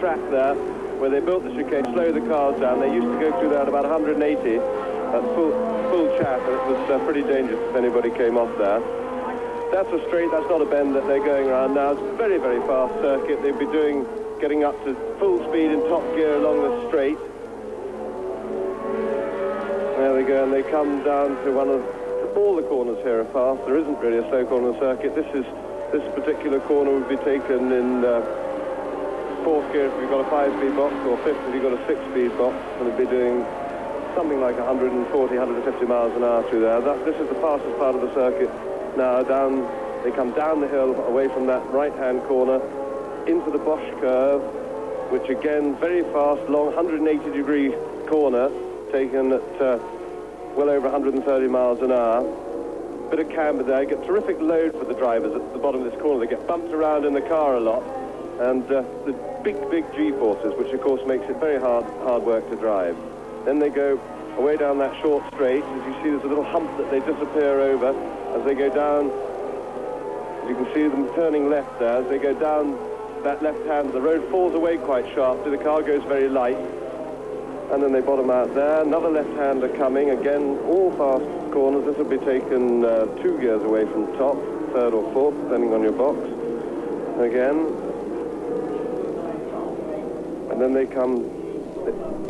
track there where they built the chicane, slow the cars down. They used to go through there at about 180 at full chat, and it was pretty dangerous if anybody came off there. That's a straight, that's not a bend that they're going around now. It's a very, very fast circuit. They'd be getting up to full speed in top gear along the straight. There they go, and they come down to all the corners here are fast. There isn't really a slow corner on the circuit. This particular corner would be taken in fourth gear if you've got a 5-speed box, or fifth if you've got a 6-speed box, and it'd be doing something like 140, 150 miles an hour through there. This is the fastest part of the circuit. Now they come down the hill away from that right-hand corner into the Bosch curve, which again, very fast, long, 180-degree corner, taken at well over 130 miles an hour. Bit of camber there, get terrific load for the drivers at the bottom of this corner. They get bumped around in the car a lot, and the big G-forces, which of course makes it very hard work to drive. Then they go away down that short straight. As you see, there's a little hump that they disappear over as they go down. You can see them turning left there. As they go down that left hand, the road falls away quite sharply. The car goes very light. And then they bottom out there. Another left-hander coming. Again, all fast corners. This will be taken 2 gears away from top, third or fourth, depending on your box. Again. And then they come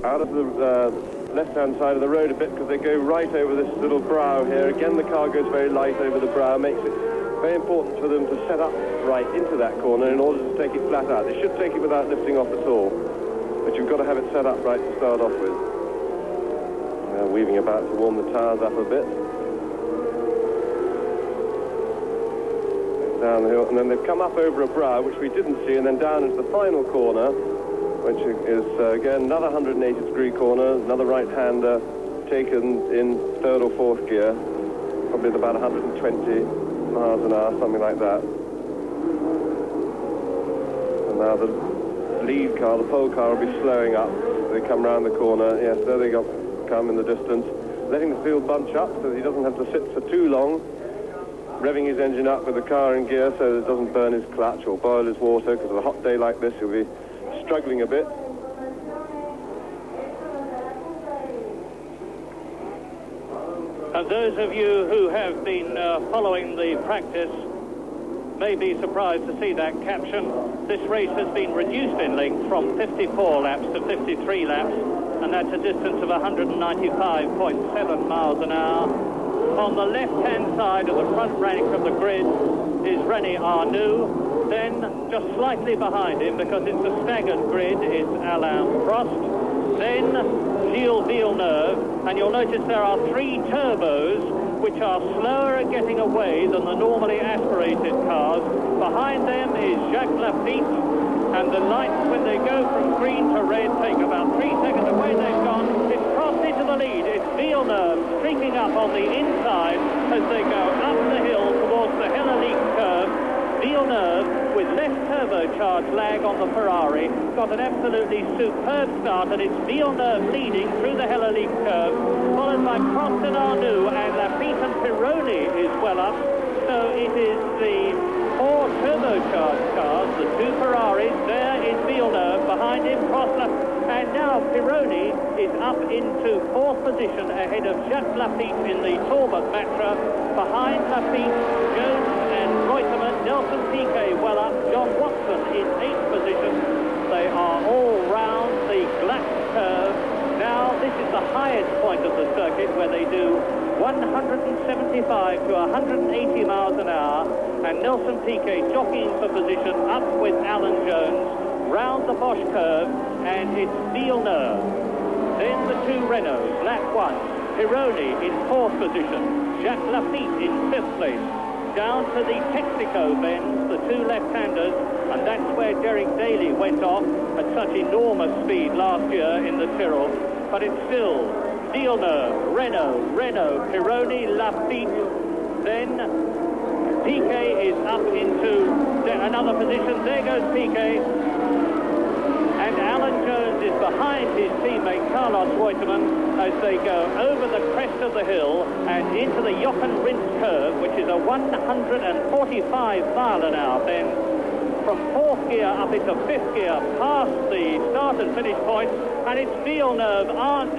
out of the left-hand side of the road a bit, because they go right over this little brow here. Again, the car goes very light over the brow, makes it very important for them to set up right into that corner in order to take it flat out. They should take it without lifting off at all, but you've got to have it set up right to start off with. Weaving about to warm the tyres up a bit. Down the hill, and then they've come up over a brow, which we didn't see, and then down into the final corner, which is, again, another 180-degree corner, another right-hander taken in third or fourth gear, probably at about 120 miles an hour, something like that. And now the lead car, the pole car, will be slowing up. They come round the corner. Yes, there they come in the distance, letting the field bunch up so that he doesn't have to sit for too long, revving his engine up with the car in gear so that it doesn't burn his clutch or boil his water, because of a hot day like this, he'll be struggling a bit. And those of you who have been following the practice may be surprised to see that caption. This race has been reduced in length from 54 laps to 53 laps, and that's a distance of 195.7 miles an hour. On the left-hand side of the front rank of the grid is René Arnoux. Then, just slightly behind him, because it's a staggered grid, is Alain Prost. Then, Gilles Villeneuve. And you'll notice there are 3 turbos, which are slower at getting away than the normally aspirated cars. Behind them is Jacques Lafitte. And the lights, when they go from green to red, take about 3 seconds. Away they've gone. It's Prost into the lead. It's Villeneuve streaking up on the inside as they go up the hill towards the Hellelique curve. Villeneuve, with less turbocharged lag on the Ferrari, got an absolutely superb start, and it's Villeneuve leading through the Hellelique curve, followed by Prost and Arnoux, and Lafitte and Pironi is well up. So it is the 4 turbocharged cars, the 2 Ferraris. There is Villeneuve, behind him Prost, and now Pironi is up into 4th position ahead of Jacques Lafitte in the Talbot Matra. Behind Lafitte, Jones and Reutemann, Nelson Piquet well up, John Watson in 8th position. They are all round the Glatt curve. Now this is the highest point of the circuit, where they do 175 to 180 miles an hour, and Nelson Piquet jockeying for position up with Alan Jones round the Bosch curve, and it's Villeneuve. Then the 2 Renaults, lap 1, Pironi in 4th position, Jacques Lafitte in 5th place. Down to the Texaco bends, the 2 left-handers, and that's where Derek Daly went off at such enormous speed last year in the Tyrrell. But it's still Villeneuve, Renault, Pironi, Lafitte. Then Piquet is up into another position. There goes Piquet. And Alan Jones is behind his teammate Carlos Reutemann as they go over the crest of the hill and into the Jochen Rindt curve, which is a 145 mile an hour bend from 4th gear up into 5th gear, past the and finish point. And it's Villeneuve,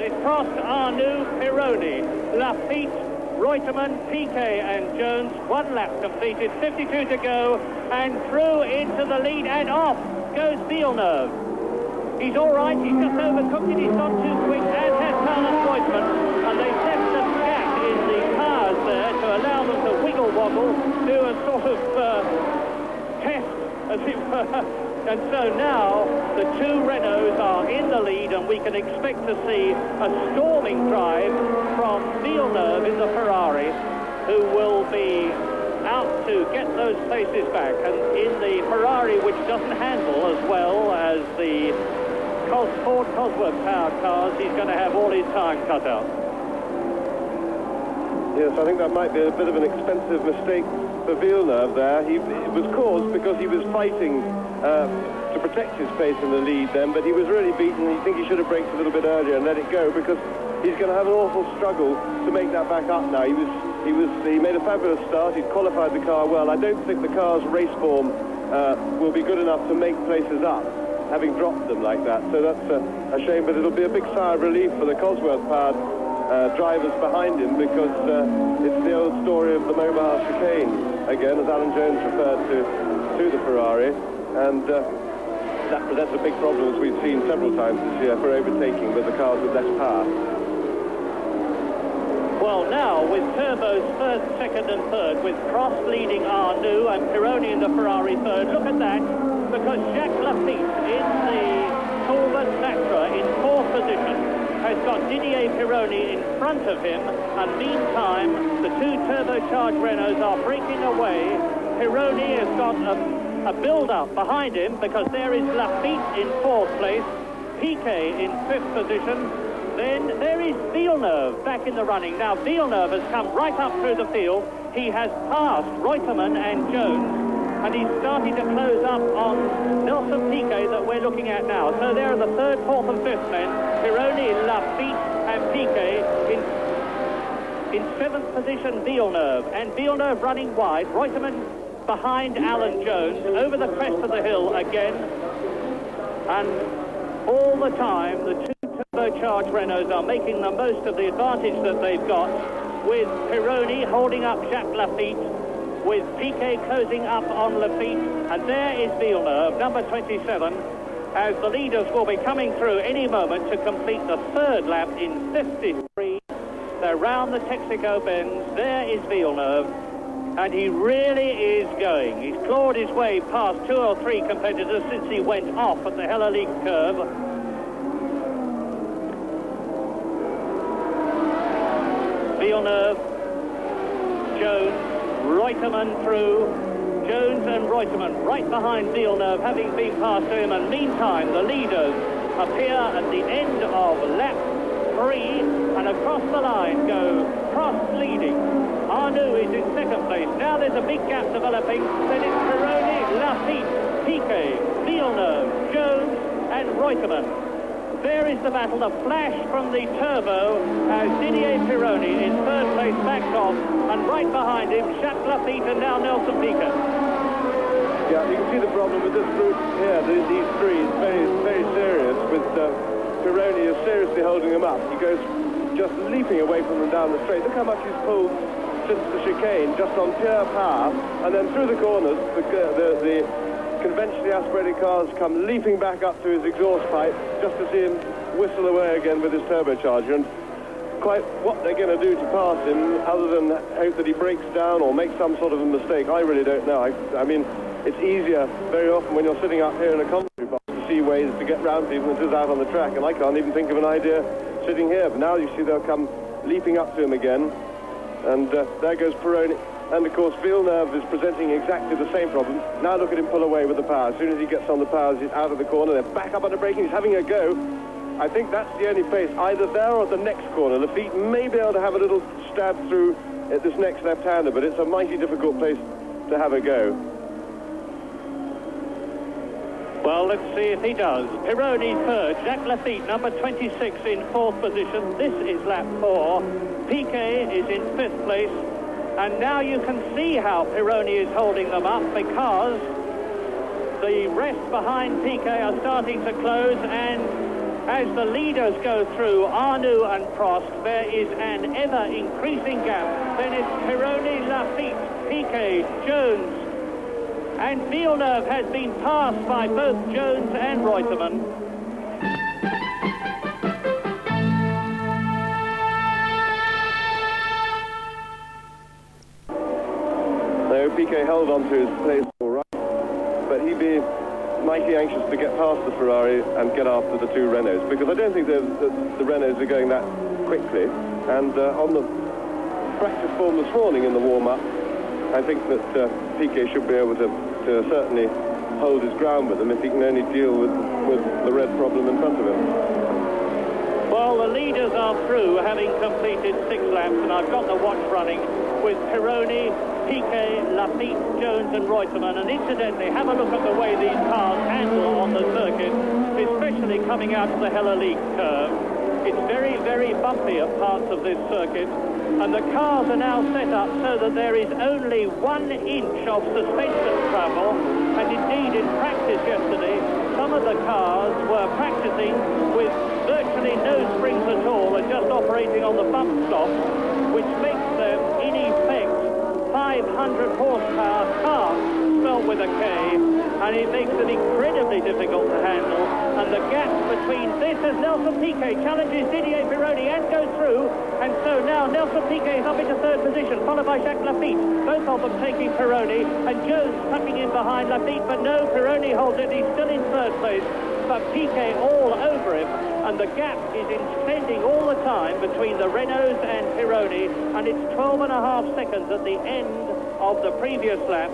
it's Prost, Arnoux, Pironi, Lafitte, Reutemann, Piquet and Jones. 1 lap completed, 52 to go, and through into the lead, and off goes Villeneuve. He's all right, he's just overcooked it, he's not too quick, as has Carlos Reutemann, and they've left a gap in the cars there to allow them to wiggle-woggle, do a sort of test, as it were. And so now the 2 Renaults are in the lead, and we can expect to see a storming drive from Villeneuve in the Ferrari, who will be out to get those places back. And in the Ferrari, which doesn't handle as well as the Ford Cosworth powered cars, he's going to have all his time cut out. Yes, I think that might be a bit of an expensive mistake for Villeneuve there. It was caused because he was fighting to protect his place in the lead then, but he was really beaten. You think he should have braked a little bit earlier and let it go, because he's going to have an awful struggle to make that back up now. He made a fabulous start. He'd qualified the car well. I don't think the car's race form will be good enough to make places up, having dropped them like that. So that's a shame, but it'll be a big sigh of relief for the Cosworth-powered drivers behind him, because it's the old story of the mobile chicane again, as Alan Jones referred to the Ferrari, and that presents a big problem, as we've seen several times this year, for overtaking with the cars with less power. Well, now with turbos first, second and third, with Prost leading Arnoux and Pironi in the Ferrari third. Look at that, because Jacques Lafitte in the Silver Tatra in 4th position has got Didier Pironi in front of him, and meantime the 2 turbocharged Renaults are breaking away. Pironi has got a build-up behind him, because there is Lafitte in 4th place, Piquet in 5th position. Then there is Villeneuve back in the running. Now Villeneuve has come right up through the field. He has passed Reutemann and Jones, and he's starting to close up on Nelson Piquet that we're looking at now. So there are the 3rd, 4th and 5th men, Pironi, Lafitte and Piquet. In 7th position, Villeneuve, and Villeneuve running wide. Reutemann behind Alan Jones, over the crest of the hill again. And all the time, the 2 turbocharged Renaults are making the most of the advantage that they've got, with Pironi holding up Jacques Lafitte, with Piquet closing up on Lafitte, and there is Villeneuve, number 27, as the leaders will be coming through any moment to complete the 3rd lap in 53. They're round the Texaco bends. There is Villeneuve, and he really is going. He's clawed his way past 2 or 3 competitors since he went off at the Hella-League curve. Villeneuve, Jones, Reutemann through, Jones and Reutemann right behind Villeneuve, having been passed to him, and meantime the leaders appear at the end of lap 3, and across the line go Prost leading. Arnoux is in 2nd place. Now there's a big gap developing. Then it's Pironi, Lafitte, Piquet, Villeneuve, Jones and Reutemann. There is the battle, the flash from the turbo as Didier Pironi in 3rd place backed off, and right behind him Jacques Lafitte and now Nelson Piquet. Yeah, you can see the problem with this group here. These 3 is very, very serious, with Pironi is seriously holding them up. He goes just leaping away from them down the straight. Look how much he's pulled since the chicane, just on pure power, and then through the corners, the conventionally aspirated cars come leaping back up to his exhaust pipe, just to see him whistle away again with his turbocharger. And quite what they're going to do to pass him, other than hope that he breaks down or makes some sort of a mistake, I really don't know. I mean, it's easier very often when you're sitting up here in a commentary box to see ways to get round people than it is out on the track, and I can't even think of an idea sitting here. But now you see they'll come leaping up to him again, and there goes Pironi. And of course Villeneuve is presenting exactly the same problem. Now look at him pull away with the power. As soon as he gets on the powers, he's out of the corner. They're back up under braking. He's having a go. I think that's the only place, either there or the next corner. Lafitte may be able to have a little stab through at this next left-hander, but it's a mighty difficult place to have a go. Well, let's see if he does. Pironi 3rd, Jacques Lafitte, number 26, in 4th position. This is lap 4. Piquet is in 5th place. And now you can see how Pironi is holding them up, because The rest behind Piquet are starting to close, and as the leaders go through, Arnoux and Prost, there is an ever-increasing gap. Then it's Pironi, Lafitte, Piquet, Jones, and Villeneuve has been passed by both Jones and Reutemann. So Piquet held on to his place all right, but he'd be mighty anxious to get past the Ferrari and get after the two Renaults, because I don't think the Renaults are going that quickly. And on the practice form this morning in the warm-up, I think that Piquet should be able to certainly hold his ground with them if he can only deal with the red problem in front of him. Well, the leaders are through, having completed 6 laps, and I've got the watch running with Pironi, Piquet, Lafitte, Jones and Reutemann. And incidentally, have a look at the way these cars handle on the circuit, especially coming out of the Hellelique curve. It's very, very bumpy at parts of this circuit, and the cars are now set up so that there is only 1 inch of suspension travel. And indeed, in practice yesterday, some of the cars were practicing with virtually no springs at all and just operating on the bump stops, which makes them, in effect, 500 horsepower cars spelled with a K, and it makes them incredibly difficult to handle. And the gap between this, as Nelson Piquet challenges Didier Pironi and goes through, and so now Nelson Piquet is up into 3rd position, followed by Jacques Lafitte, both of them taking Pironi, and Jones tucking in behind Lafitte, but no, Pironi holds it, he's still in 3rd place, but Piquet all over him, and the gap is extending all the time between the Renaults and Pironi, and it's 12.5 seconds at the end of the previous lap.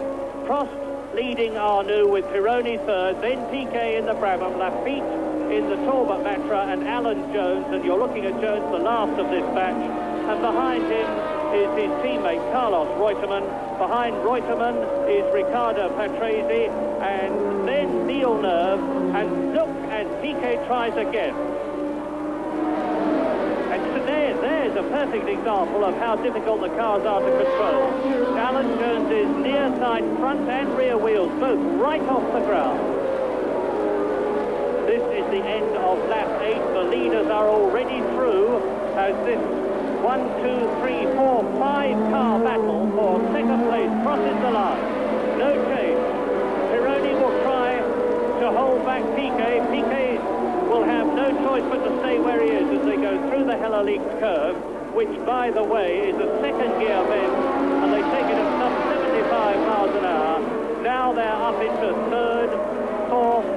Prost leading Arnoux with Pironi 3rd, then Piquet in the Brabham, Lafitte in the Talbot Matra, and Alan Jones, and you're looking at Jones, the last of this batch, and behind him is his teammate Carlos Reutemann. Behind Reutemann is Riccardo Patrese, and then Villeneuve, and look as Piquet tries again. And so there's a perfect example of how difficult the cars are to control. Alan Jones's near side front and rear wheels both right off the ground. This is the end of lap 8. The leaders are already through as this 1, 2, 3, 4, 5 car battle for 2nd place crosses the line. No change. Pironi will try to hold back Piquet. Piquet will have no choice but to stay where he is as they go through the Hellelique curve, which, by the way, is a 2nd gear bend, and they take it at some 75 miles an hour. Now they're up into 3rd, 4th,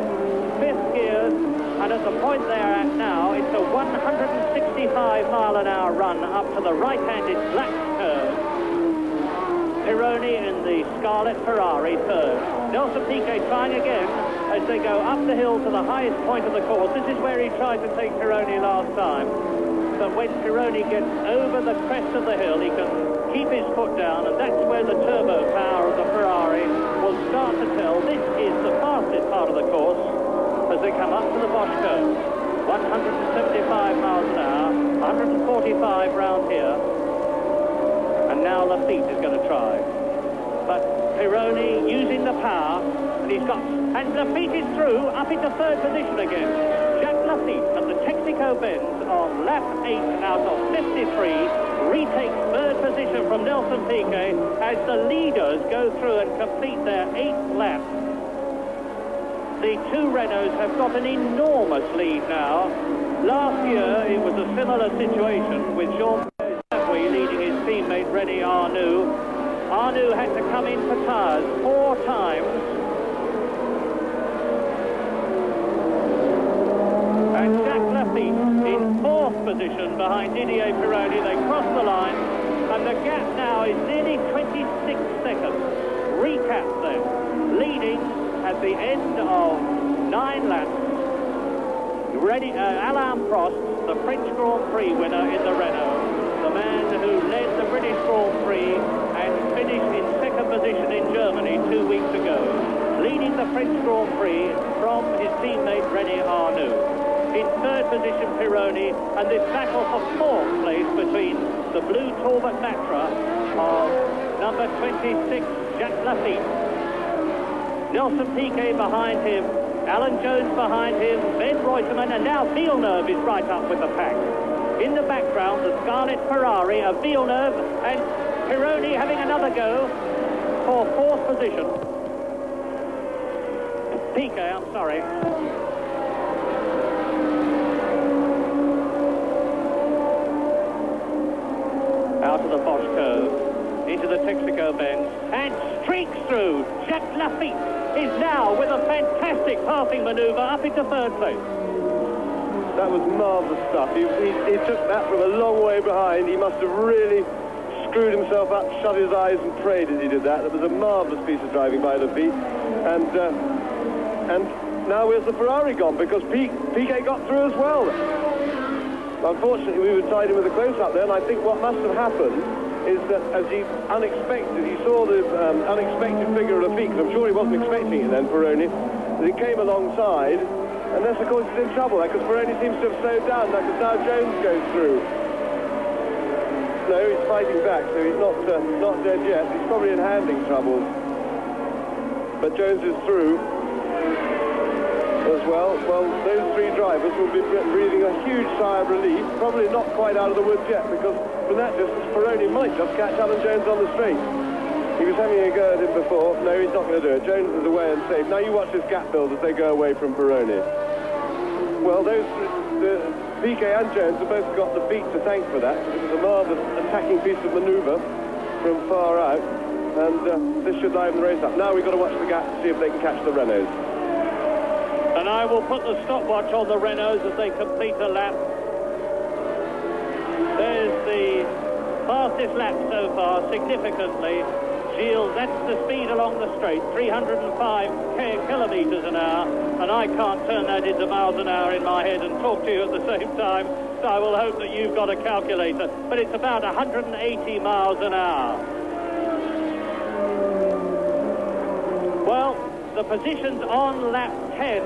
5th gears, and at the point they're at now, it's a 165 mile an hour run up to the right-handed black curve. Pironi in the Scarlet Ferrari 3rd. Nelson Piquet trying again as they go up the hill to the highest point of the course. This is where he tried to take Pironi last time. But when Pironi gets over the crest of the hill, he can keep his foot down, and that's where the turbo power of the Ferrari will start to tell. This is the fastest part of the course as they come up to the Bosch curve. 175 miles an hour, 145 round here. And now Lafitte is going to try. But Pironi using the power, and Lafitte is through, up into 3rd position again. Jacques Lafitte at the Texaco Benz on lap 8 out of 53 retakes 3rd position from Nelson Piquet as the leaders go through and complete their 8th lap. The 2 Renaults have got an enormous lead now. Last year it was a similar situation with Jean-Pierre Savoy leading his teammate René Arnoux. Arnoux had to come in for tyres 4 times. And Jacques Lafitte in 4th position behind Didier Pironi. They cross the line, and the gap now is nearly 26 seconds. Recap then, leading at the end of 9 laps. Alain Prost, the French Grand Prix winner in the Renault, the man who led the British Grand Prix and finished in 2nd position in Germany 2 weeks ago, leading the French Grand Prix from his teammate René Arnoux. In 3rd position Pironi, and this battle for 4th place between the blue Talbot Matra of number 26 Jacques Lafitte Nelson Piquet behind him, Alan Jones behind him, Ben Reutemann, and now Villeneuve is right up with the pack. In the background, the Scarlet Ferrari of Villeneuve and Pironi having another go for fourth position. Piquet, I'm sorry. Out of the Bosch curve, into the Texaco bend, and streaks through. Jacques Lafitte is now, with a fantastic passing manoeuvre, up into third place. That was marvellous stuff. He took that from a long way behind. He must have really screwed himself up, shut his eyes and prayed as he did that. That was a marvellous piece of driving by Lafitte. And now where's the Ferrari gone? Because Piquet got through as well. Unfortunately, we were tied in with a close-up there, and I think what must have happened is that as he saw the unexpected figure of Lafitte, because I'm sure he wasn't expecting it then, Pironi, as he came alongside, and that's, of course, he's in trouble, because Pironi seems to have slowed down, because now Jones goes through. No, he's fighting back, so he's not dead yet. He's probably in handling trouble. But Jones is through as well. Well, those three drivers will be breathing a huge sigh of relief, probably not quite out of the woods yet, because from that distance, Pironi might just catch Alan Jones on the straight. He was having a go at him before. No, he's not going to do it. Jones is away and safe. Now you watch this gap build as they go away from Pironi. Well, the Piquet and Jones have both got the beat to thank for that. It was a marvellous attacking piece of manoeuvre from far out, and this should liven the race up. Now we've got to watch the gap to see if they can catch the Renaults. And I will put the stopwatch on the Renaults as they complete a lap. There's the fastest lap so far, significantly. Gilles, that's the speed along the straight, 305 kilometres an hour, and I can't turn that into miles an hour in my head and talk to you at the same time, so I will hope that you've got a calculator, but it's about 180 miles an hour. Well, the positions on lap 10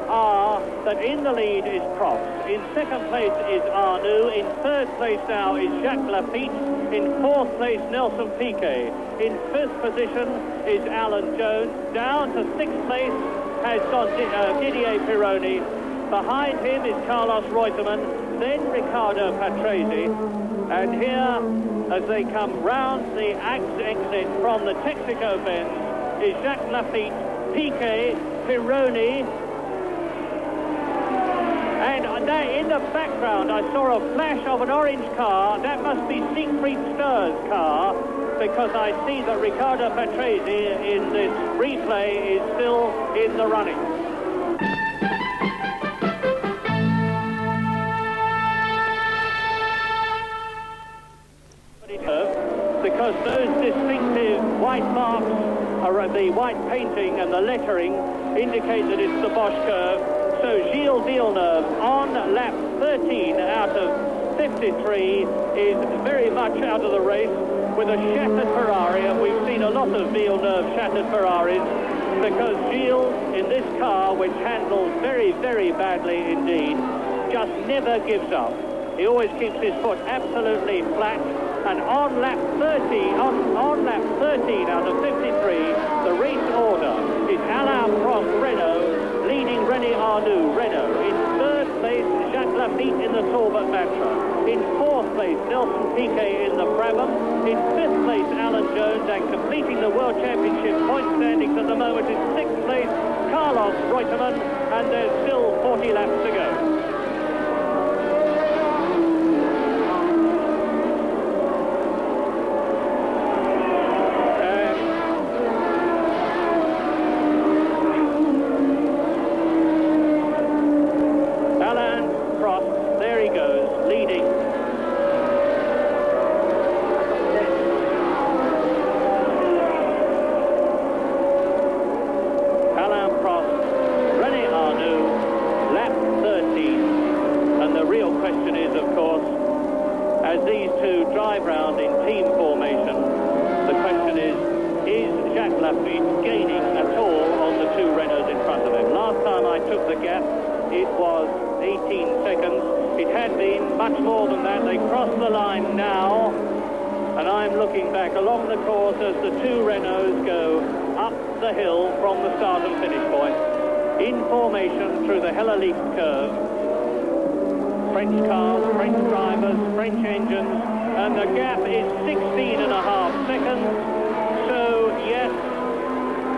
are that in the lead is Prost, in second place is Arnoux, in third place now is Jacques Lafitte, in fourth place Nelson Piquet, in fifth position is Alan Jones, down to sixth place has gone Didier Pironi, behind him is Carlos Reutemann, then Riccardo Patrese, and here as they come round the exit from the Texaco bend is Jacques Lafitte, Piquet, Pironi, and in the background I saw a flash of an orange car. That must be Siegfried Sturr's car, because I see that Riccardo Patrese in this replay is still in the running. Because those distinctive white marks, the white painting and the lettering, indicate that it's the Bosch curve. So Gilles Villeneuve on lap 13 out of 53 is very much out of the race with a shattered Ferrari, and we've seen a lot of Villeneuve shattered Ferraris, because Gilles in this car, which handles very, very badly indeed, just never gives up. He always keeps his foot absolutely flat. And on lap 13, on lap 13 out of 53, the race order is Alain Prost, Renault, leading René Arnoux, Renault. In third place, Jacques Lafitte in the Talbot Matra. In fourth place, Nelson Piquet in the Brabham. In fifth place, Alan Jones, and completing the World Championship point standings at the moment in sixth place, Carlos Reutemann, and there's still 40 laps to go. Along the course as the two Renaults go up up the hill from the start and finish point, in formation through the Hella-Leak curve. French cars, French drivers, French engines, and the gap is 16.5 seconds. So, yes,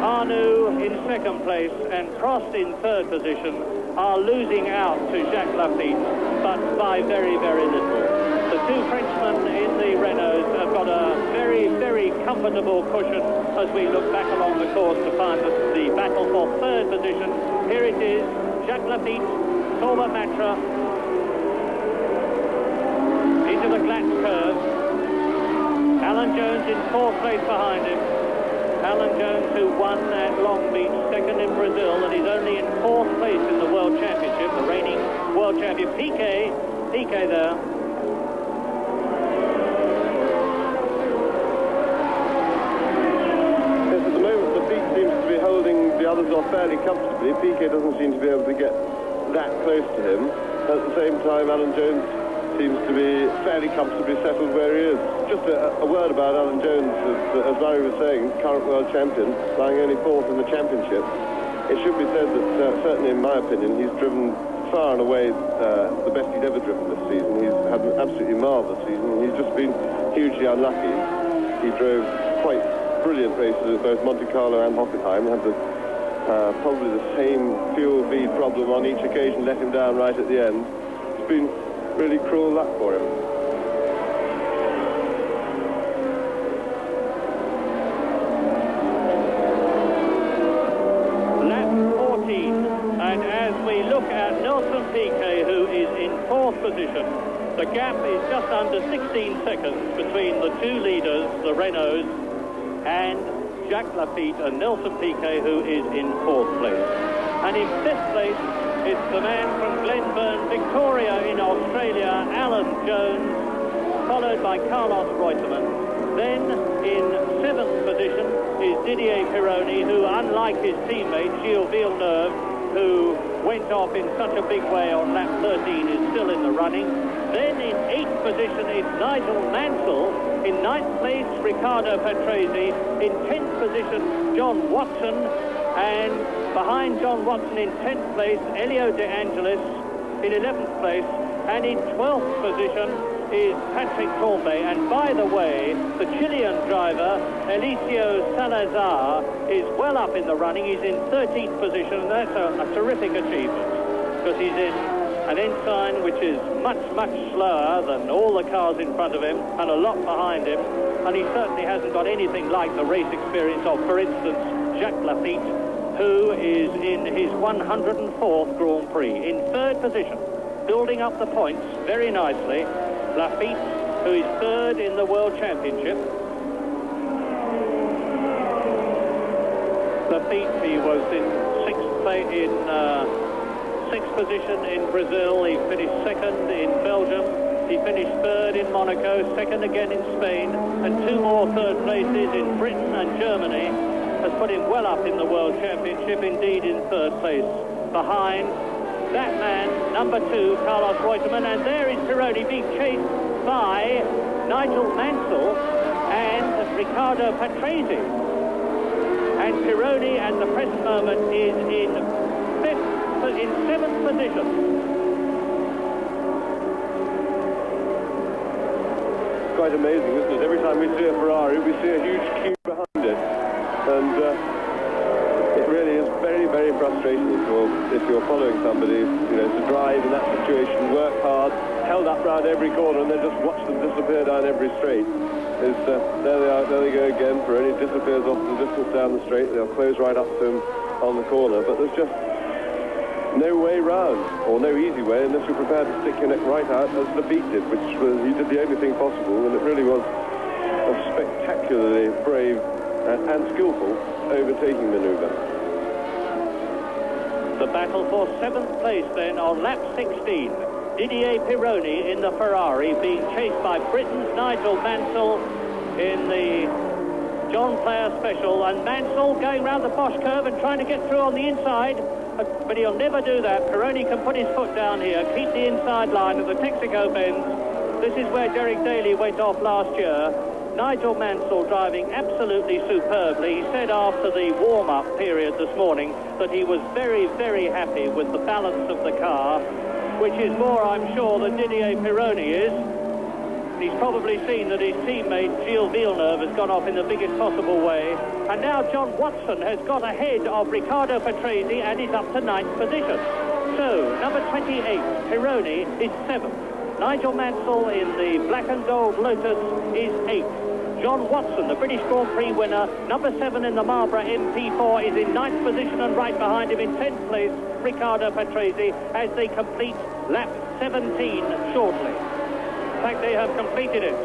Arnoux in second place and Prost in third position are losing out to Jacques Lafitte, but by very, very little. The two Frenchmen in the Renaults have got a very, very comfortable cushion as we look back along the course to find the battle for third position. Here it is, Jacques Lafitte, Torben Matra, into the Glatz curve. Alan Jones in fourth place behind him. Alan Jones, who won at Long Beach, second in Brazil, and is only in fourth place in the World Championship, the reigning World Champion. Piquet there. Yes, at the moment, the Lafitte seems to be holding the others off fairly comfortably. Piquet doesn't seem to be able to get that close to him. At the same time, Alan Jones seems to be fairly comfortably settled where he is. Just a word about Alan Jones, as Larry was saying, current world champion, lying only fourth in the championship. It should be said that, certainly in my opinion, he's driven far and away the best he'd ever driven this season. He's had an absolutely marvellous season. He's just been hugely unlucky. He drove quite brilliant races at both Monte Carlo and Hockenheim. Had probably the same fuel feed problem on each occasion, let him down right at the end. It's been really cruel luck for him. Lap 14, and as we look at Nelson Piquet, who is in fourth position, the gap is just under 16 seconds between the two leaders, the Renaults, and Jacques Lafitte and Nelson Piquet, who is in fourth place. And in fifth place, it's the man from Glenburn, Victoria in Australia, Alan Jones, followed by Carlos Reutemann. Then in seventh position is Didier Pironi, who, unlike his teammate Gilles Villeneuve, who went off in such a big way on lap 13, is still in the running. Then in eighth position is Nigel Mansell. In ninth place, Riccardo Patrese. In 10th position, John Watson. And behind John Watson in 10th place, Elio De Angelis in 11th place. And in 12th position is Patrick Tambay. And by the way, the Chilean driver, Eliseo Salazar, is well up in the running. He's in 13th position, and that's a terrific achievement, because he's in an ensign which is much, much slower than all the cars in front of him and a lot behind him. And he certainly hasn't got anything like the race experience of, for instance, Jacques Lafitte, who is in his 104th Grand Prix. In third position, building up the points very nicely, Lafitte, who is third in the World Championship. Lafitte, he was in sixth position in Brazil. He finished second in Belgium. He finished third in Monaco, second again in Spain, and two more third places in Britain and Germany has put him well up in the World Championship, indeed in third place, behind that man, number 2, Carlos Reutemann. And there is Pironi being chased by Nigel Mansell and Riccardo Patrese. And Pironi at the present moment is in 7th position. Quite amazing, isn't it? Every time we see a Ferrari, we see a huge queue behind it. And it really is very, very frustrating if you're following somebody, to drive in that situation, work hard, held up round every corner, and then just watch them disappear down every straight. There they are, there they go again. Pironi disappears off the distance down the straight. They'll close right up to him on the corner, but there's just no way round, or no easy way, unless you're prepared to stick your neck right out, as Lafitte did, which was, he did the only thing possible, and it really was a spectacularly brave and skillful overtaking manoeuvre. The battle for 7th place then on lap 16. Didier Pironi in the Ferrari, being chased by Britain's Nigel Mansell in the John Player Special, and Mansell going round the Bosch curve and trying to get through on the inside, but he'll never do that. Pironi can put his foot down here, keep the inside line of the Texaco bends. This is where Derek Daly went off last year. Nigel Mansell driving absolutely superbly. He said after the warm-up period this morning that he was very, very happy with the balance of the car, which is more, I'm sure, than Didier Pironi is. He's probably seen that his teammate Gilles Villeneuve has gone off in the biggest possible way. And now John Watson has got ahead of Riccardo Patrese and is up to 9th position. So, number 28, Pironi, is 7th. Nigel Mansell in the black and gold Lotus is 8th. John Watson, the British Grand Prix winner, number 7 in the Marlborough MP4, is in 9th position, and right behind him in 10th place, Riccardo Patrese, as they complete lap 17 shortly. In fact, they have completed it.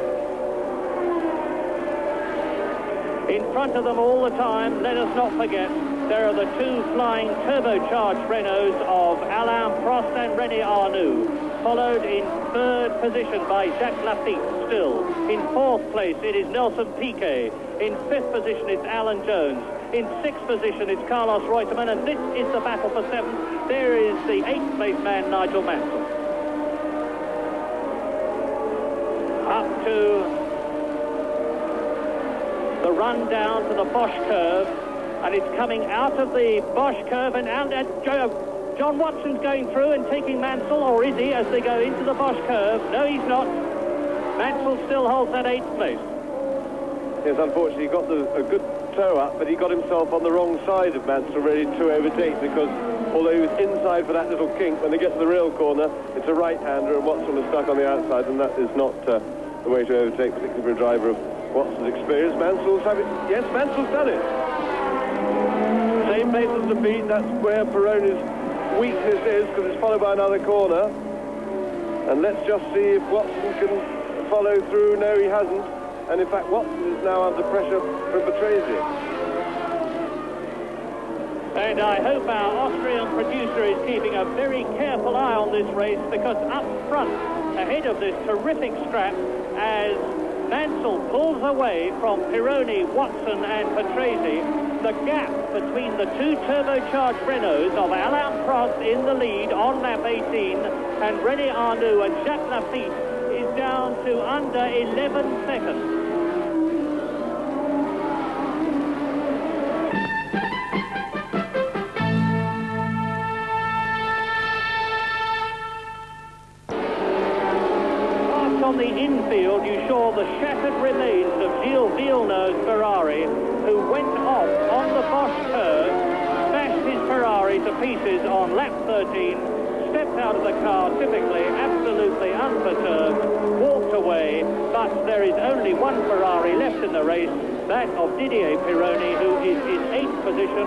In front of them all the time, let us not forget, there are the two flying turbocharged Renaults of Alain Prost and René Arnoux, followed in 3rd position by Jacques Lafitte still. In 4th place, it is Nelson Piquet. In 5th position, it's Alan Jones. In 6th position, it's Carlos Reutemann, and this is the battle for 7th. There is the 8th place man, Nigel Mansell. Up to the run down to the Bosch curve, and it's coming out of the Bosch curve, and John Watson's going through and taking Mansell, or is he, as they go into the Bosch curve? No, he's not. Mansell still holds that 8th place. Yes, unfortunately, he got a good toe up, but he got himself on the wrong side of Mansell, ready to overtake, because although he was inside for that little kink, when they get to the real corner, it's a right-hander, and Watson was stuck on the outside, and that is not the way to overtake, particularly for a driver of Watson's experience. Mansell's having... Yes, Mansell's done it. Same place as the beat, that's where Pironi's weakness is, because it's followed by another corner. And let's just see if Watson can follow through. No, he hasn't. And in fact, Watson is now under pressure from Patrese. And I hope our Austrian producer is keeping a very careful eye on this race, because up front, ahead of this terrific scrap, as Mansell pulls away from Pironi, Watson and Patrese, the gap between the two turbocharged Renaults of Alain Prost in the lead on lap 18 and René Arnoux and Jacques Lafitte is down to under 11 seconds. On the infield, you saw the shattered remains of Gilles Villeneuve's Ferrari, who went off on the Bosch curve, smashed his Ferrari to pieces on lap 13, stepped out of the car typically absolutely unperturbed, walked away, but there is only one Ferrari left in the race, that of Didier Pironi, who is in 8th position.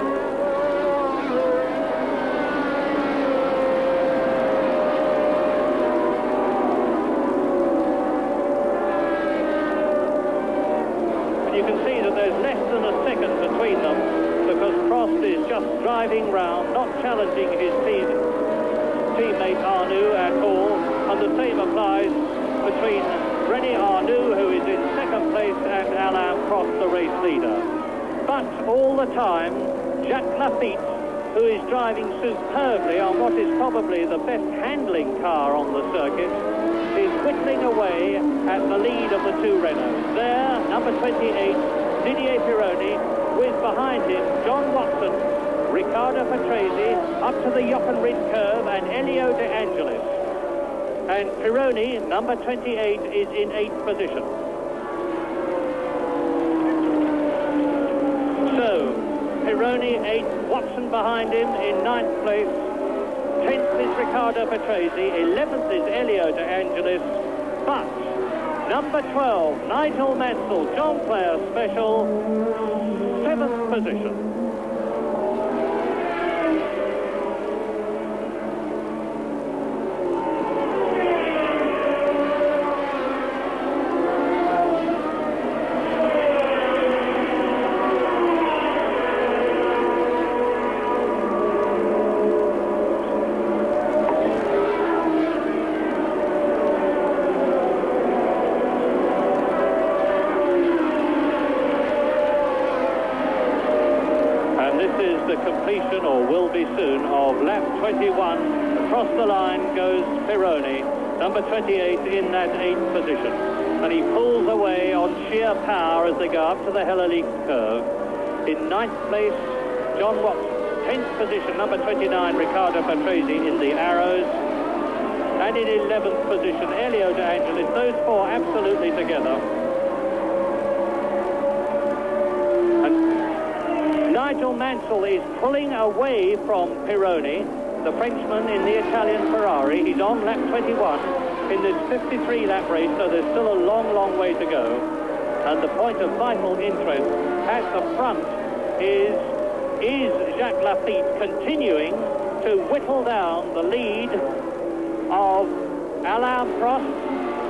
You can see that there's less than a second between them, because Prost is just driving round, not challenging his teammate Arnoux at all, and the same applies between René Arnoux, who is in 2nd place, and Alain Prost, the race leader. But all the time, Jacques Lafitte, who is driving superbly on what is probably the best handling car on the circuit, is whittling away at the lead of the two Renaults. There, number 28, Didier Pironi, with behind him John Watson, Riccardo Patrese, up to the Jochenried curve, and Elio De Angelis. And Pironi, number 28, is in 8th position. So, Pironi 8th, Watson behind him in 9th place. 10th is Riccardo Patrese, 11th is Elio De Angelis, but number 12, Nigel Mansell, John Player Special, 7th position. Or will be soon, of lap 21. Across the line goes Pironi, number 28, in that 8th position. And he pulls away on sheer power as they go up to the Hellelic curve. In 9th place, John Watson. 10th position, number 29, Riccardo Patrese in the Arrows. And in 11th position, Elio De Angelis. Those four absolutely together. And Nigel Mansell is pulling away from Pironi, the Frenchman in the Italian Ferrari. He's on lap 21 in this 53-lap race, so there's still a long, long way to go. And the point of vital interest at the front is Jacques Lafitte continuing to whittle down the lead of Alain Prost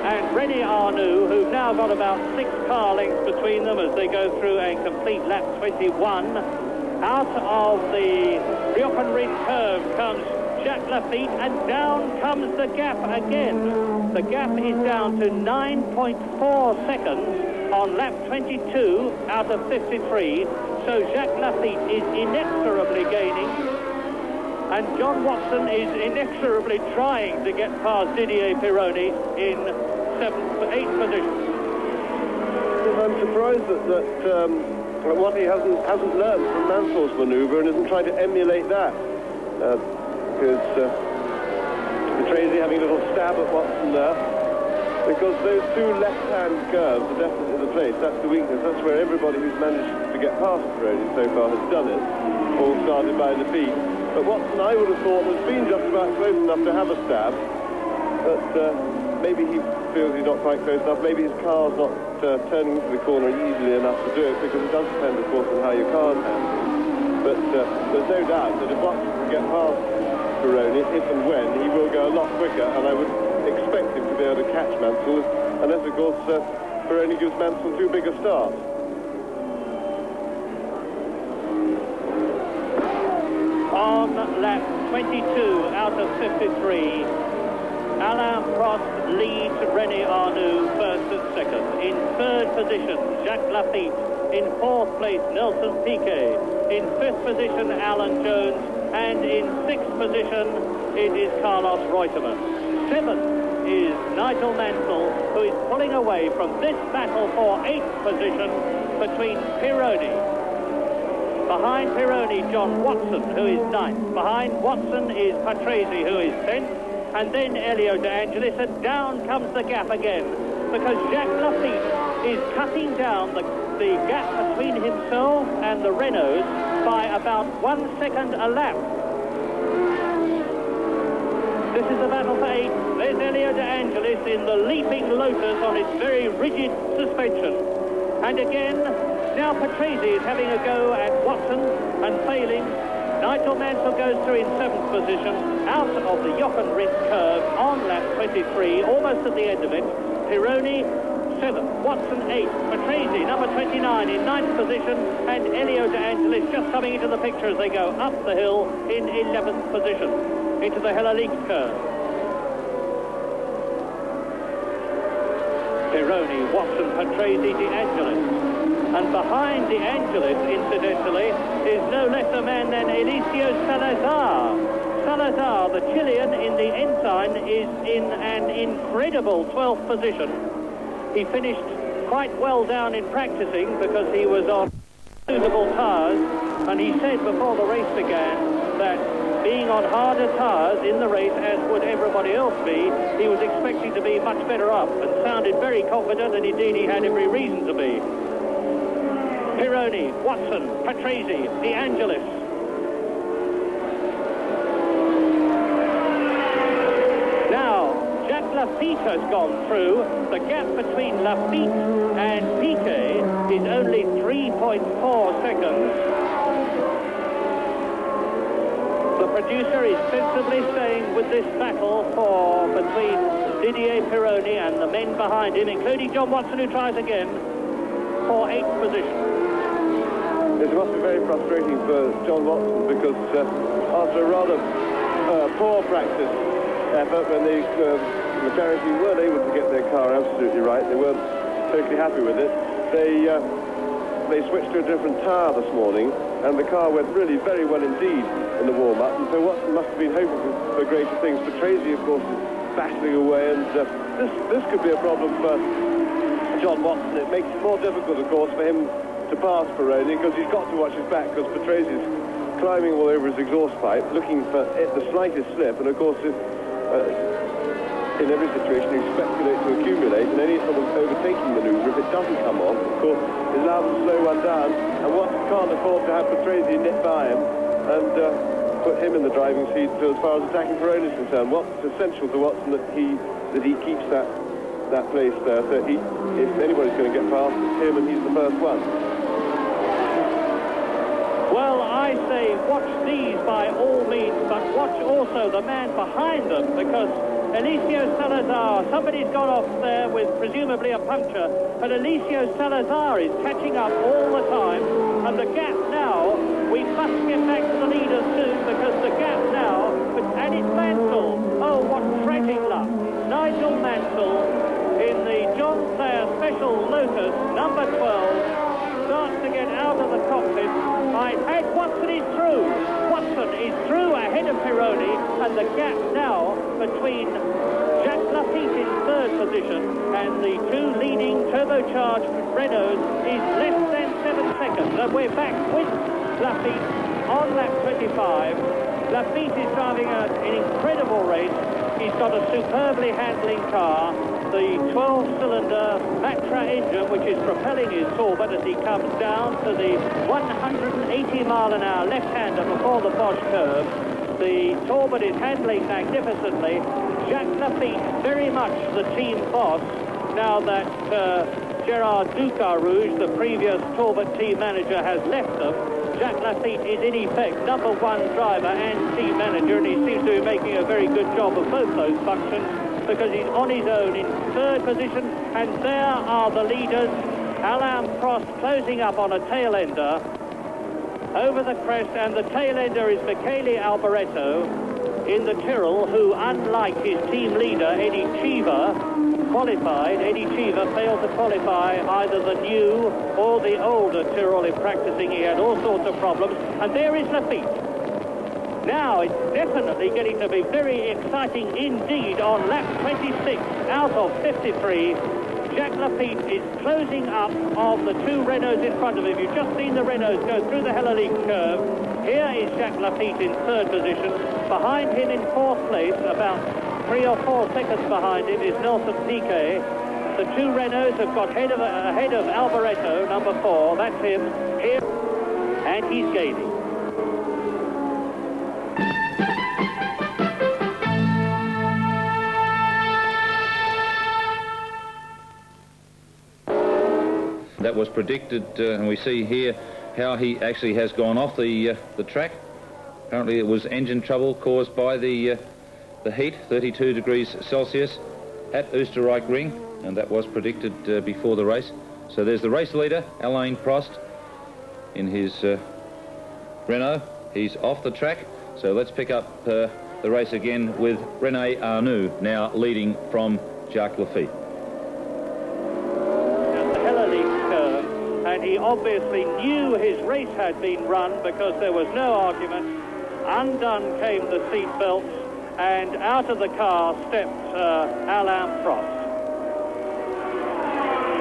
and René Arnoux, who've now got about 6 car lengths between them as they go through and complete lap 21. Out of the Riochen-Rindt curve comes Jacques Lafitte, and down comes the gap again. The gap is down to 9.4 seconds on lap 22 out of 53. So Jacques Lafitte is inexorably gaining, and John Watson is inexorably trying to get past Didier Pironi in 8th position. I'm surprised that Watty hasn't learned from Mansell's manoeuvre and isn't trying to emulate that. Because Patrese having a little stab at Watson there. Because those 2 left-hand curves are definitely the place. That's the weakness. That's where everybody who's managed to get past Pironi so far has done it. All started by the feet. But Watson, I would have thought, has been just about close enough to have a stab. But maybe he feels he's not quite close enough. Maybe his car's not turning into the corner easily enough to do it, because it does depend, of course, on how your car's handled. But there's no doubt that if Watson can get past Pironi, if and when, he will go a lot quicker, and I would expect him to be able to catch Mansell, unless, of course, Pironi gives Mansell too big a start. On lap 22 out of 53, Alain Prost leads René Arnoux first and second. In 3rd position, Jacques Lafitte. In 4th place, Nelson Piquet. In 5th position, Alan Jones. And in 6th position, it is Carlos Reutemann. 7th is Nigel Mansell, who is pulling away from this battle for 8th position between Pironi. Behind Pironi, John Watson, who is 9th. Behind Watson is Patrese, who is 10th. And then Elio De Angelis, and down comes the gap again, because Jacques Lafitte is cutting down the gap between himself and the Renaults by about 1 second a lap. This is the battle for 8. There's Elio De Angelis in the leaping Lotus on its very rigid suspension. And again, now Patrese is having a go at Watson and failing. Nigel Mansell goes through in 7th position, out of the Jochen-Rindt curve on lap 23, almost at the end of it. Pironi, 7th, Watson, 8th, Patrese, number 29, in 9th position, and Elio De Angelis just coming into the picture as they go up the hill in 11th position, into the Hellelic curve. Pironi, Watson, Patrese, De Angelis. And behind De Angelis, incidentally, is no less a man than Eliseo Salazar. Salazar, the Chilean in the ensign, is in an incredible 12th position. He finished quite well down in practicing because he was on suitable tyres, and he said before the race began that being on harder tyres in the race, as would everybody else be, he was expecting to be much better up, and sounded very confident, and indeed he had every reason to be. Pironi, Watson, Patrese, De Angelis. Now, Jacques Lafitte has gone through. The gap between Lafitte and Piquet is only 3.4 seconds. The producer is sensibly staying with this battle between Didier Pironi and the men behind him, including John Watson, who tries again for 8th position. It must be very frustrating for John Watson, because after a rather poor practice effort, when the McLaren weren't able to get their car absolutely right, they weren't totally happy with it, they switched to a different tyre this morning, and the car went really very well indeed in the warm-up, and so Watson must have been hoping for greater things. Patrese, of course, is battling away, and this could be a problem for John Watson. It makes it more difficult, of course, for him to pass Peroni, because he's got to watch his back, because Patrese climbing all over his exhaust pipe, looking for the slightest slip, and of course, if, in every situation you speculate to accumulate, and any sort of overtaking manoeuvre, if it doesn't come off, of course, is liable to slow one down, and Watson can't afford to have Patrese nip by him, and put him in the driving seat as far as attacking Peroni is concerned. It's essential to Watson that he keeps that place there, so if anybody's going to get past, it's him, and he's the first one. Well, I say watch these by all means, but watch also the man behind them, because Eliseo Salazar, somebody's gone off there with presumably a puncture, but Eliseo Salazar is catching up all the time, and the gap now, we must get back to the leaders soon, because the gap now, and it's Mansell. Oh, what tragic luck. Nigel Mansell in the John Thayer Special Lotus, number 12, starts to get out of the cockpit. Watson is through. Watson is through ahead of Peroni, and the gap now between Jacques Lafitte in third position and the two leading turbocharged Renaults is less than 7 seconds. And we're back with Lafitte on lap 25. Lafitte is driving an incredible race. He's got a superbly handling car. The 12-cylinder Matra engine, which is propelling his Talbot as he comes down to the 180-mile-an-hour left-hander before the Bosch curve. The Talbot is handling magnificently. Jacques Lafitte, very much the team boss, now that Gerard Ducarouge, the previous Talbot team manager, has left them. Jacques Lafitte is in effect number one driver and team manager, and he seems to be making a very good job of both those functions, because he's on his own in third position, and there are the leaders. Alain Prost closing up on a tail-ender over the crest, and the tail-ender is Michele Alboreto in the Tyrrell, who, unlike his team leader, Eddie Cheever, qualified. Eddie Cheever failed to qualify either the new or the older Tyrrell in practicing. He had all sorts of problems, and there is Lafitte. Now it's definitely getting to be very exciting indeed on lap 26 out of 53. Jacques Lafitte is closing up of the two Renaults in front of him. You've just seen the Renaults go through the Hellelic curve. Here is Jacques Lafitte in third position. Behind him in fourth place, about 3 or 4 seconds behind him, is Nelson Piquet. The two Renaults have got ahead of Alboreto, number 4. That's him here, and he's gaining. That was predicted, and we see here how he actually has gone off the track. Apparently it was engine trouble caused by the heat, 32 degrees Celsius at Oostenrijk Ring, and that was predicted before the race. So there's the race leader, Alain Prost, in his Renault. He's off the track, so let's pick up the race again with René Arnoux now leading from Jacques Lafitte. And he obviously knew his race had been run, because there was no argument. Undone came the seat belts, and out of the car stepped Alain Prost.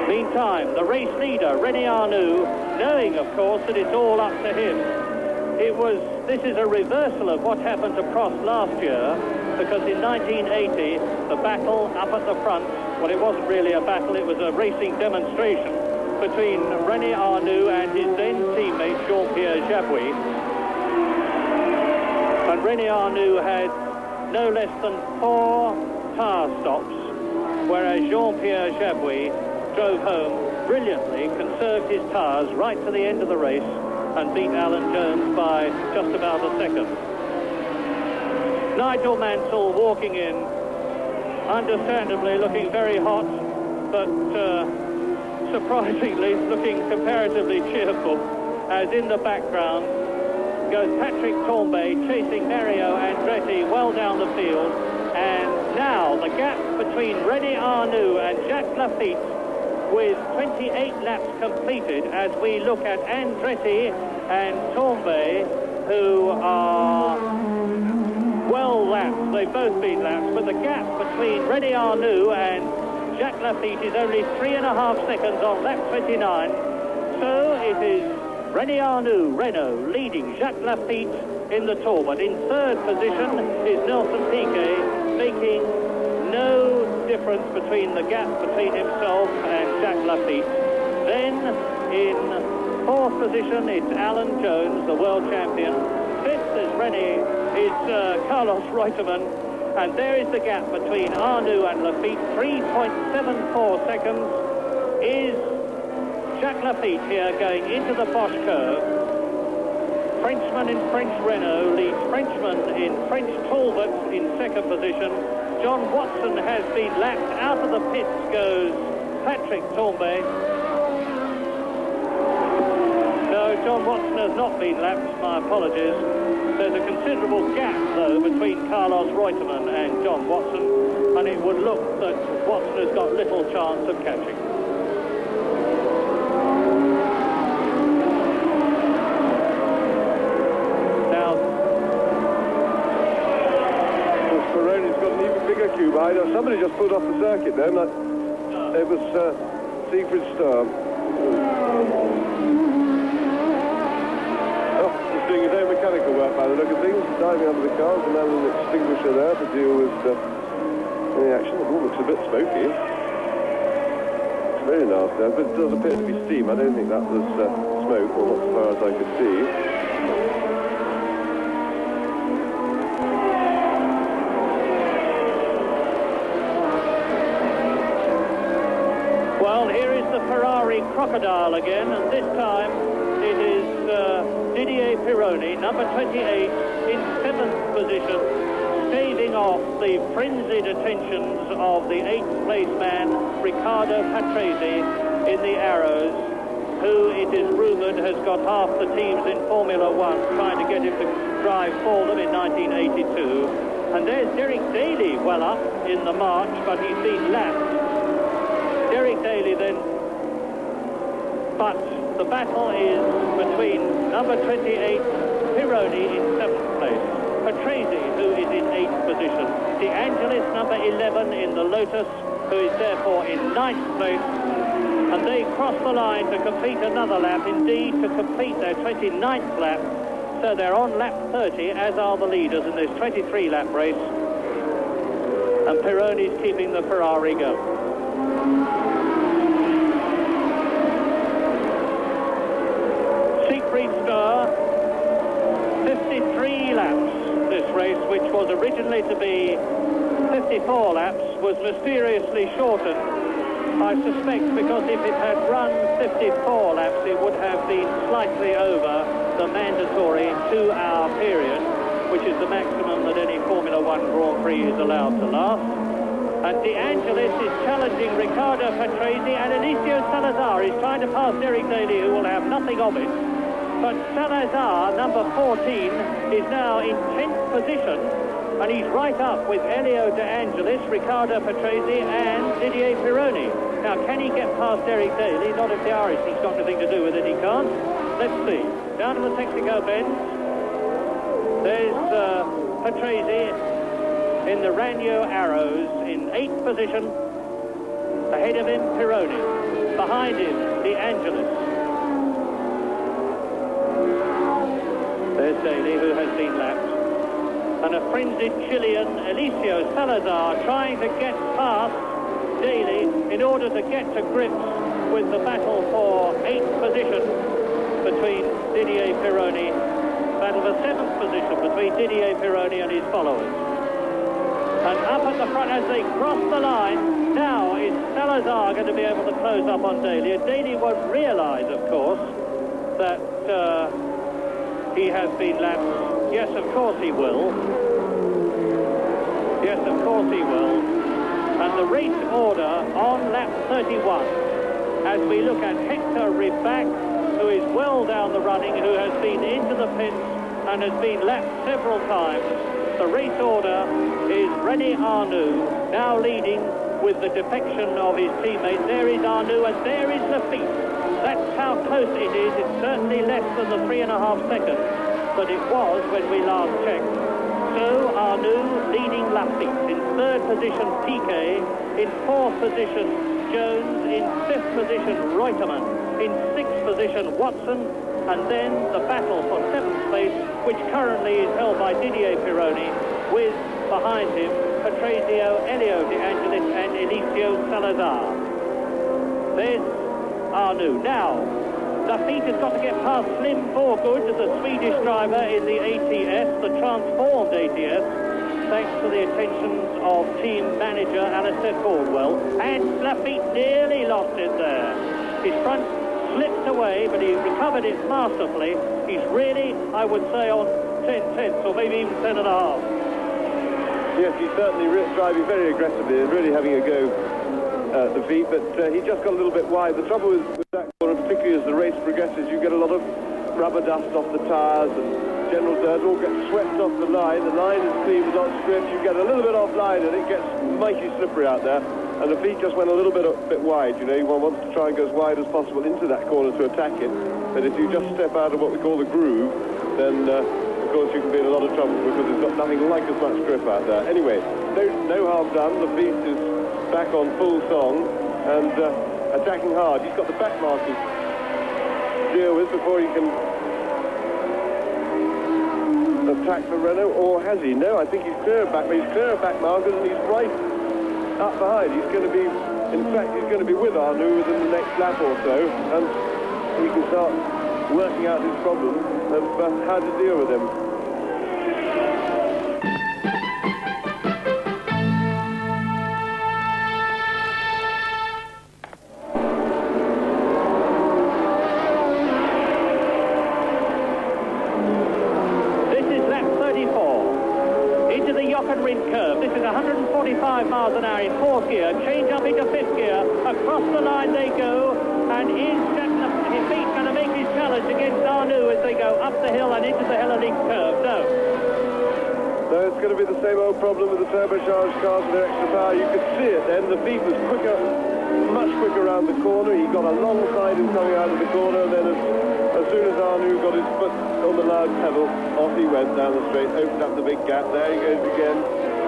Meantime, the race leader, René Arnoux, knowing, of course, that it's all up to him. This is a reversal of what happened to Prost last year, because in 1980, the battle up at the front, well, it wasn't really a battle, it was a racing demonstration between René Arnoux and his then teammate Jean-Pierre Jabouille. And René Arnoux had no less than 4 tyre stops, whereas Jean-Pierre Jabouille drove home brilliantly, conserved his tyres right to the end of the race, and beat Alan Jones by just about a second. Nigel Mansell walking in, understandably looking very hot, but surprisingly looking comparatively cheerful, as in the background goes Patrick Tambay chasing Mario Andretti well down the field. And now the gap between René Arnoux and Jacques Lafitte, with 28 laps completed, as we look at Andretti and Tambay, who are well lapped. They've both been lapped, but the gap between René Arnoux and Jacques Lafitte is only 3.5 seconds on lap 29. So it is René Arnoux, Renault, leading Jacques Lafitte in the Talbot. In third position is Nelson Piquet, making no difference between the gap between himself and Jacques Lafitte. Then in fourth position it's Alan Jones, the world champion. Fifth is Carlos Reutemann, and there is the gap between Arnoux and Lafitte, 3.74 seconds. Is Jacques Lafitte here going into the Bosch curve. Frenchman in French Renault leads Frenchman in French Talbot in second position. John Watson has been lapped. Out of the pits goes Patrick Tambay. No, John Watson has not been lapped, my apologies. There's a considerable gap, though, between Carlos Reutemann and John Watson, and it would look that Watson has got little chance of catching. Cube behind us. Somebody just pulled off the circuit then. It was Siegfried Sturm. Oh, he's doing his own mechanical work by the look of things. Diving under the cars and then an extinguisher there to deal with any action. It all looks a bit smoky. It's very nasty, but it does appear to be steam. I don't think that was smoke, or not as far as I could see. Well, here is the Ferrari Crocodile again, and this time it is Didier Pironi, number 28, in 7th position, staving off the frenzied attentions of the 8th place man, Riccardo Patrese, in the Arrows, who it is rumoured has got half the teams in Formula One trying to get him to drive for them in 1982. And there's Derek Daly well up in the march, but he's been lapped. Derek Daly then, but the battle is between number 28, Pironi in 7th place, Patrese, who is in 8th position, De Angelis, number 11 in the Lotus, who is therefore in 9th place, and they cross the line to complete another lap, indeed to complete their 29th lap, so they're on lap 30, as are the leaders in this 23-lap race, and Pironi's keeping the Ferrari going. Siegfried Sturm, 53 laps this race, which was originally to be 54 laps, was mysteriously shortened, I suspect, because if it had run 54 laps, it would have been slightly over the mandatory 2-hour period, which is the maximum that any Formula One Grand Prix is allowed to last. And De Angelis is challenging Riccardo Patrese, and Alessio Salazar is trying to pass Derek Daly, who will have nothing of it. But Salazar, number 14, is now in 10th position, and he's right up with Elio De Angelis, Riccardo Patrese and Didier Pironi. Now, can he get past Derek Daly? Not if the Irishman's got anything to do with it, he can't. Let's see. Down to the Texaco bend. There's Patrese in the Ranyo Arrows in 8th position. Ahead of him, Pironi. Behind him, De Angelis. There's Daly, who has been lapped. And a frenzied Chilean, Alessio Salazar, trying to get past Daly in order to get to grips with the battle for 8th position between Didier Pironi. Battle for 7th position between Didier Pironi and his followers. And up at the front as they cross the line, now is Salazar going to be able to close up on Daly. And Daly won't realise, of course, that he has been lapped. Yes, of course he will. Yes, of course he will. And the race order on lap 31, as we look at Hector Ribac, who is well down the running, who has been into the pits and has been lapped several times. The race order is René Arnoux, now leading with the defection of his teammate. There is Arnoux, and there is Lafitte. That's how close it is. It's certainly less than the 3.5 seconds that it was when we last checked. So Arnoux leading Lafitte. In third position, Piquet. In fourth position, Jones. In fifth position, Reutemann. In sixth position, Watson. And then the battle for seventh place, which currently is held by Didier Pironi, with behind him Patrizio, Elio De Angelis and Eliseo Salazar. There's Arnoux. Now, Lafitte has got to get past Slim Forgood, the Swedish driver in the ATS, the transformed ATS, thanks to the attentions of team manager Alistair Caldwell. And Lafitte nearly lost it there. His front slipped away, but he recovered it masterfully. He's really, I would say, on 10/10 or maybe even 10 and a half. Yes, he's certainly driving very aggressively and really having a go at the feet, but he just got a little bit wide. The trouble with that corner, particularly as the race progresses, you get a lot of rubber dust off the tyres and general dirt all gets swept off the line. The line is clean, not stripped. You get a little bit offline and it gets mighty slippery out there. And the feet just went a little bit wide, you know. One wants to try and go as wide as possible into that corner to attack it. But if you just step out of what we call the groove, then, of course, you can be in a lot of trouble because it's got nothing like as much grip out there. Anyway, no harm done. The feet is back on full song and attacking hard. He's got the back markers to deal with before he can attack the Renault, or has he? No, I think he's clear of back markers and he's right up behind. He's going to be, in fact, he's going to be with Arnoux within the next lap or so, and he can start working out his problem of how to deal with him. Curve. This is 145 miles an hour in fourth gear. Change up into fifth gear. Across the line they go. And is Lafitte going to make his challenge against Arnoux as they go up the hill and into the Hellenic curve? No. No, it's going to be the same old problem with the turbocharged cars with their extra power. You could see it then. The feet was quicker, much quicker around the corner. He got alongside him coming out of the corner. And then as soon as Arnoux got his foot on the loud pedal, off he went down the straight, opened up the big gap. There he goes again.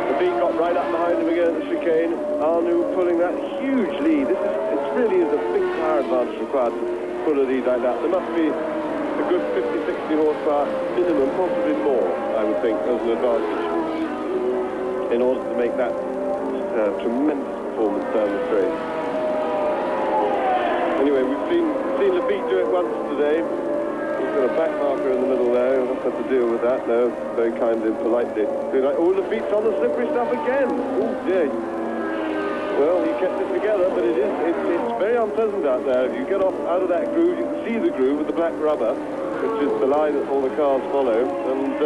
The feet got right up behind him again at the chicane. Arnoux pulling that huge lead. It really is a big power advantage required to pull a lead like that. There must be a good 50-60 horsepower minimum, possibly more, I would think, as an advantage in order to make that tremendous performance down the straight. Anyway, we've seen Lafitte do it once today. He's got a back marker in the middle there. We'll have to deal with that now, very kindly and politely. Oh, Lafitte's on the slippery stuff again. Oh, dear. Well, he kept it together, but it's very unpleasant out there. If you get off out of that groove, you can see the groove with the black rubber, which is the line that all the cars follow. And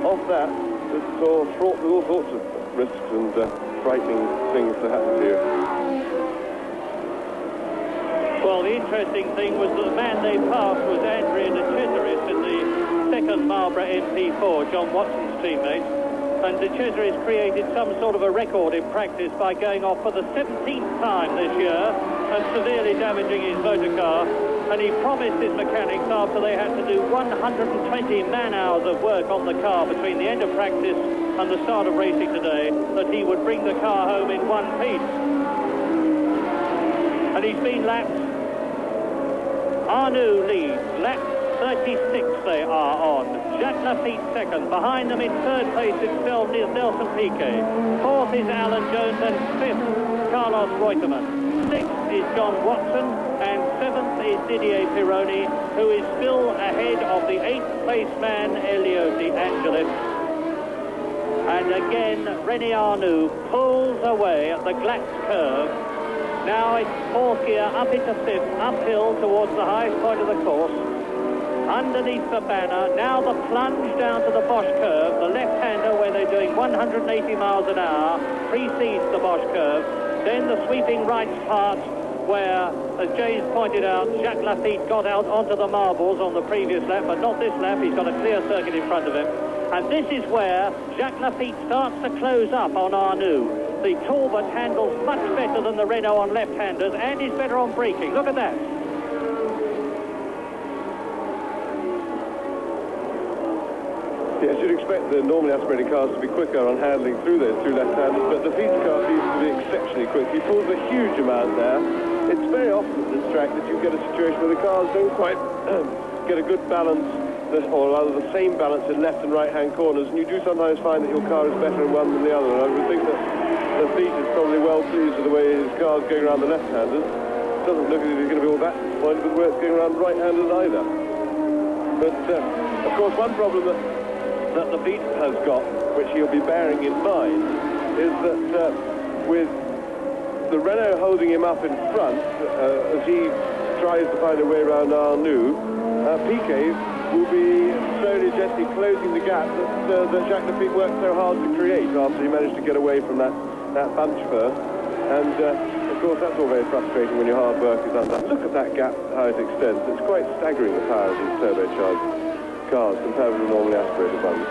off that, it's all fraught with all sorts of risks and frightening things to happen to you. Well, the interesting thing was that the man they passed was Andrea De Cesaris in the second Marlboro MP4, John Watson's teammate. And De Cesaris created some sort of a record in practice by going off for the 17th time this year and severely damaging his motor car. And he promised his mechanics, after they had to do 120 man-hours of work on the car between the end of practice and the start of racing today, that he would bring the car home in one piece. And he's been lapped. Arnoux leads, lap 36 they are on. Jacques Lafitte second. Behind them in third place itself is Nelson Piquet. Fourth is Alan Jones and fifth Carlos Reutemann. Sixth is John Watson and seventh is Didier Pironi, who is still ahead of the eighth place man Elio De Angelis. And again René Arnoux pulls away at the Glatz curve. Now it's fourth gear, up into fifth, uphill towards the highest point of the course. Underneath the banner, now the plunge down to the Bosch curve. The left-hander, where they're doing 180 miles an hour, precedes the Bosch curve. Then the sweeping right part, where, as James pointed out, Jacques Lafitte got out onto the marbles on the previous lap, but not this lap. He's got a clear circuit in front of him. And this is where Jacques Lafitte starts to close up on Arnoux. The Talbot handles much better than the Renault on left-handers, and is better on braking. Look at that. Yes, you'd expect the normally aspirated cars to be quicker on handling through those two left-handers, but the Laffite's car seems to be exceptionally quick. He pulls a huge amount there. It's very often at this track that you get a situation where the cars don't quite get a good balance, or rather the same balance in left and right-hand corners, and you do sometimes find that your car is better in one than the other. And I would think that the Laffite is probably well pleased with the way his car's going around the left-handers. Doesn't look as if he's going to be all that disappointed with the way it's going around right-handers either. But, of course, one problem that the Laffite has got, which he'll be bearing in mind, is that with the Renault holding him up in front as he tries to find a way around Arnoux, Piquet will be slowly, gently closing the gap that Jacques Laffite worked so hard to create after he managed to get away from that bunch first. And, of course, that's all very frustrating when your hard work is undone. Look at that gap, how it extends. It's quite staggering, the power of these turbocharged cars compared with the normally aspirated ones.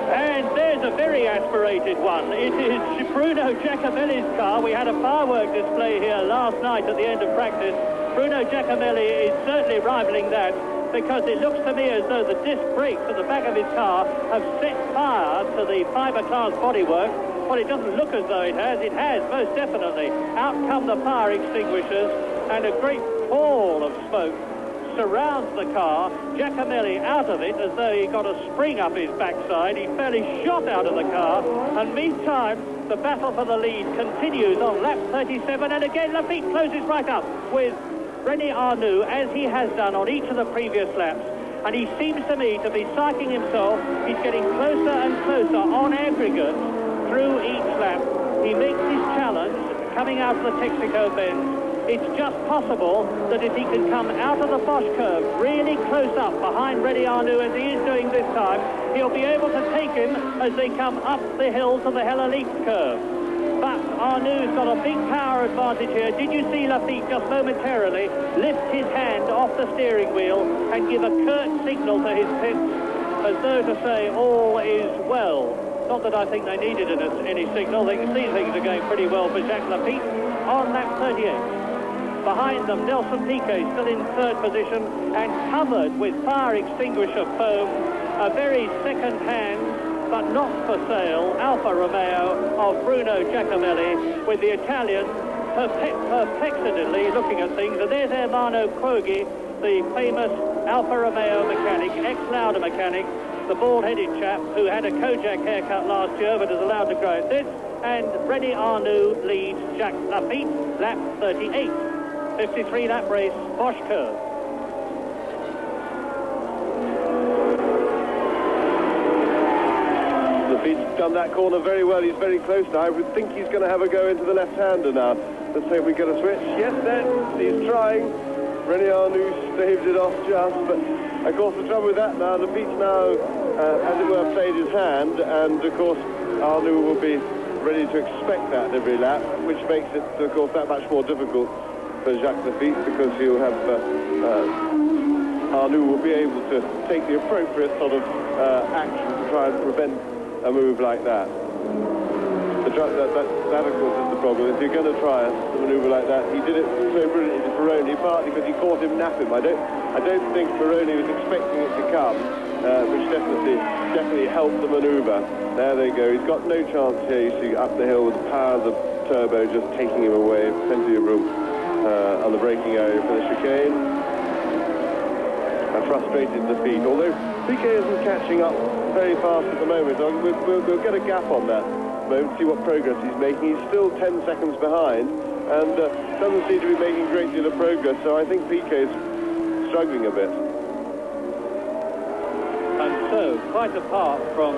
And there's a very aspirated one. It is Bruno Giacomelli's car. We had a firework display here last night at the end of practice. Bruno Giacomelli is certainly rivaling that, because it looks to me as though the disc brakes at the back of his car have set fire to the fiberglass bodywork. Well, it doesn't look as though it has. It has, most definitely. Out come the fire extinguishers, and a great pall of smoke surrounds the car. Giacomelli out of it as though he got a spring up his backside. He fairly shot out of the car, and meantime the battle for the lead continues on lap 37, and again Laffite closes right up with René Arnoux, as he has done on each of the previous laps, and he seems to me to be psyching himself. He's getting closer and closer on aggregate through each lap. He makes his challenge coming out of the Texaco bend. It's just possible that if he can come out of the Bosch curve really close up behind René Arnoux, as he is doing this time, he'll be able to take him as they come up the hill to the Hellelicht curve. But Arnoux got a big power advantage here. Did you see Laffite just momentarily lift his hand off the steering wheel and give a curt signal to his pits, as though to say all is well? Not that I think they needed any signal. They can see things are going pretty well for Jacques Laffite on lap 38. Behind them, Nelson Piquet still in third position and covered with fire extinguisher foam. A very second-hand, but not for sale, Alfa Romeo of Bruno Giacomelli, with the Italian perplexedly looking at things. And there's Ermanno Quoghi, the famous Alfa Romeo mechanic, ex-Lauda mechanic, the bald-headed chap who had a Kojak haircut last year but is allowed to grow it this. And René Arnoux leads Jacques Laffite, lap 38. 53-lap race, Bosch curve. Laffite's done that corner very well. He's very close now. I would think he's going to have a go into the left-hander now. Let's see if we get a switch. Yes, then he's trying. René Arnoux staved it off just, but of course the trouble with that now, Laffite's now, as it were, played his hand, and of course Arnoux will be ready to expect that every lap, which makes it, of course, that much more difficult for Jacques Laffite, because he'll have Arnoux will be able to take the appropriate sort of action to try and prevent a move like that. That of course is the problem. If you're going to try a manoeuvre like that, he did it so brilliantly to Pironi, partly because he caught him napping. I don't think Pironi was expecting it to come, which definitely helped the manoeuvre. There they go. He's got no chance here. You see up the hill with the power of the turbo just taking him away. Plenty of room on the braking area for the chicane. A frustrated defeat, although Piquet isn't catching up very fast at the moment. We'll get a gap on that moment, see what progress he's making. He's still 10 seconds behind and doesn't seem to be making a great deal of progress, so I think Piquet's struggling a bit. And so, quite apart from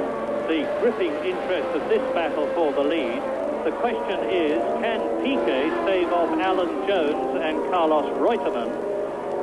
the gripping interest of this battle for the lead, the question is, can Piquet stave off Alan Jones and Carlos Reutemann?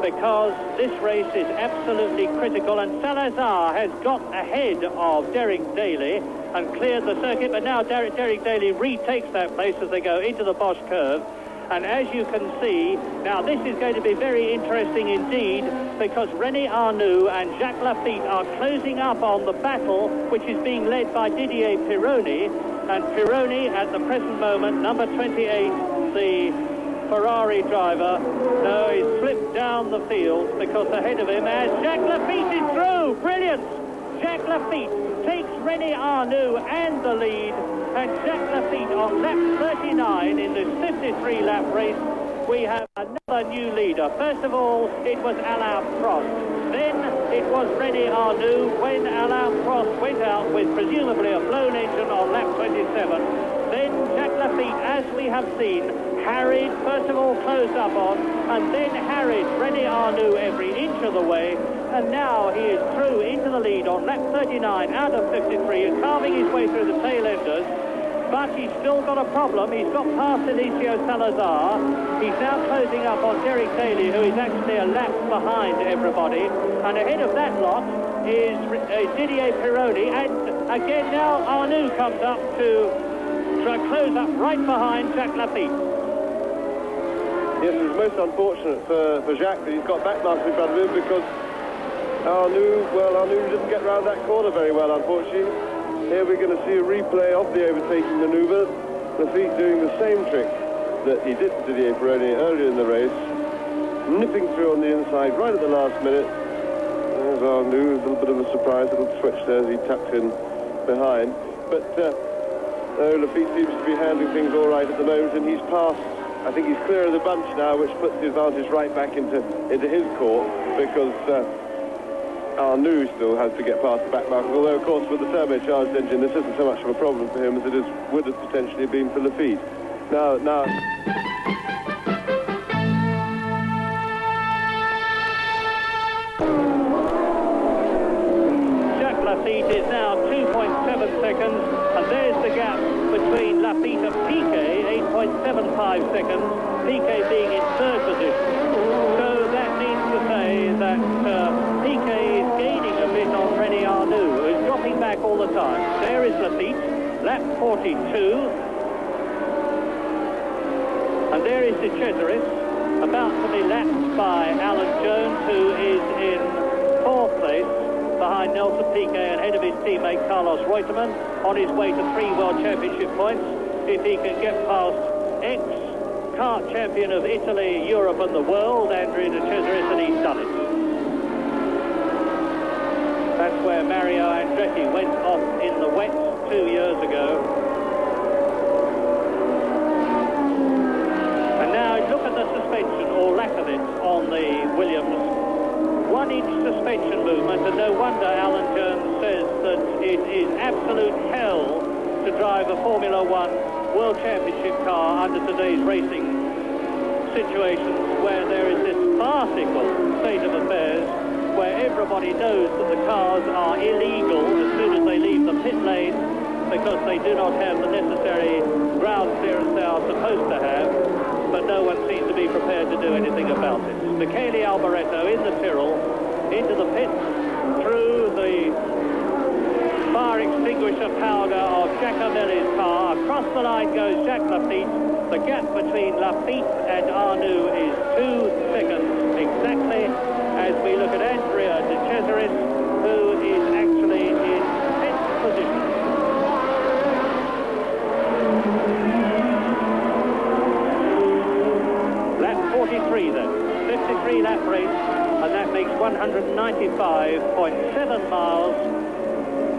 Because this race is absolutely critical, and Salazar has got ahead of Derek Daly and cleared the circuit, but now Derek Daly retakes that place as they go into the Bosch curve. And as you can see, now this is going to be very interesting indeed, because René Arnoux and Jacques Laffite are closing up on the battle, which is being led by Didier Pironi. And Pironi, at the present moment, number 28, the Ferrari driver. No, he's slipped down the field because ahead of him as Jacques Lafitte is through. Brilliant! Jacques Lafitte takes René Arnoux and the lead, and Jacques Lafitte on lap 39 in this 53-lap race. We have another new leader. First of all, it was Alain Prost. Then it was René Arnoux when Alain Prost went out with presumably a blown engine on lap 27. Then Jacques Lafitte, as we have seen, harried, first of all closed up on, and then harried René Arnoux every inch of the way, and now he is through into the lead on lap 39 out of 53 and carving his way through the tail enders. But he's still got a problem. He's got past Eliseo Salazar. He's now closing up on Derek Daly, who is actually a lap behind everybody. And ahead of that lot is Didier Pironi. And again now Arnoux comes up to close up right behind Jacques Lafitte. Yes, it's most unfortunate for Jacques that he's got back marks in front of him because Arnoux didn't get round that corner very well, unfortunately. Here we're going to see a replay of the overtaking manoeuvre. Lafitte doing the same trick that he did to Didier Pironi earlier in the race, nipping through on the inside right at the last minute. There's Arnoux, a little bit of a surprise, a little switch there as he tucked in behind. But Lafitte seems to be handling things all right at the moment, and he's passed. I think he's clear of the bunch now, which puts the advantage right back into his court, because Arnoux still has to get past the back markers, although of course with the turbocharged engine this isn't so much of a problem for him as it would have potentially been for Lafitte. Now Jacques Lafitte is now 2.7 seconds, and there's the gap between Lafitte and Piquet, 8.75 seconds, Piquet being in third position. So that means to say that Piquet is gaining a bit on René Arnoux, who's dropping back all the time. There is Lafitte, lap 42. And there is De Cesaris, about to be lapped by Alan Jones, who is in fourth place behind Nelson Piquet and ahead of his teammate Carlos Reutemann, on his way to 3 World Championship points. If he can get past ex-kart champion of Italy, Europe and the world, Andrea De Cesaris, and he's done it. That's where Mario Andretti went off in the wet 2 years ago. And now look at the suspension, or lack of it, on the Williams. 1-inch suspension movement, and no wonder Alan Jones says that it is absolute hell to drive a Formula One World Championship car under today's racing situations, where there is this farcical state of affairs where everybody knows that the cars are illegal as soon as they leave the pit lane because they do not have the necessary ground clearance they are supposed to have, but no one seems to be prepared to do anything about it. Michele Alboreto in the Tyrrell, into the pit, through the fire extinguisher powder of Giacomelli's car. Across the line goes Jacques Lafitte. The gap between Lafitte and Arnoux is 2 seconds exactly, as we look at Andrea De Cesaris, who is actually in 10th position. Lap 43 then, 53 lap race, and that makes 195.7 miles.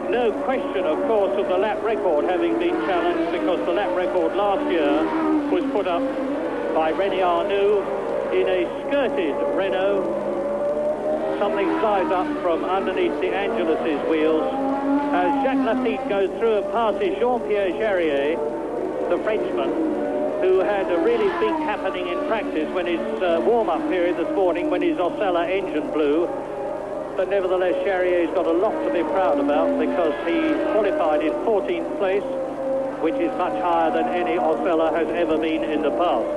No question, of course, of the lap record having been challenged, because the lap record last year was put up by René Arnoux in a skirted Renault. Something flies up from underneath De Angelis' wheels as Jacques Lafitte goes through and passes Jean-Pierre Jarier, the Frenchman, who had a really big happening in practice when his warm-up period this morning, when his Osella engine blew. But nevertheless, Charrier's got a lot to be proud about, because he qualified in 14th place, which is much higher than any Osella has ever been in the past.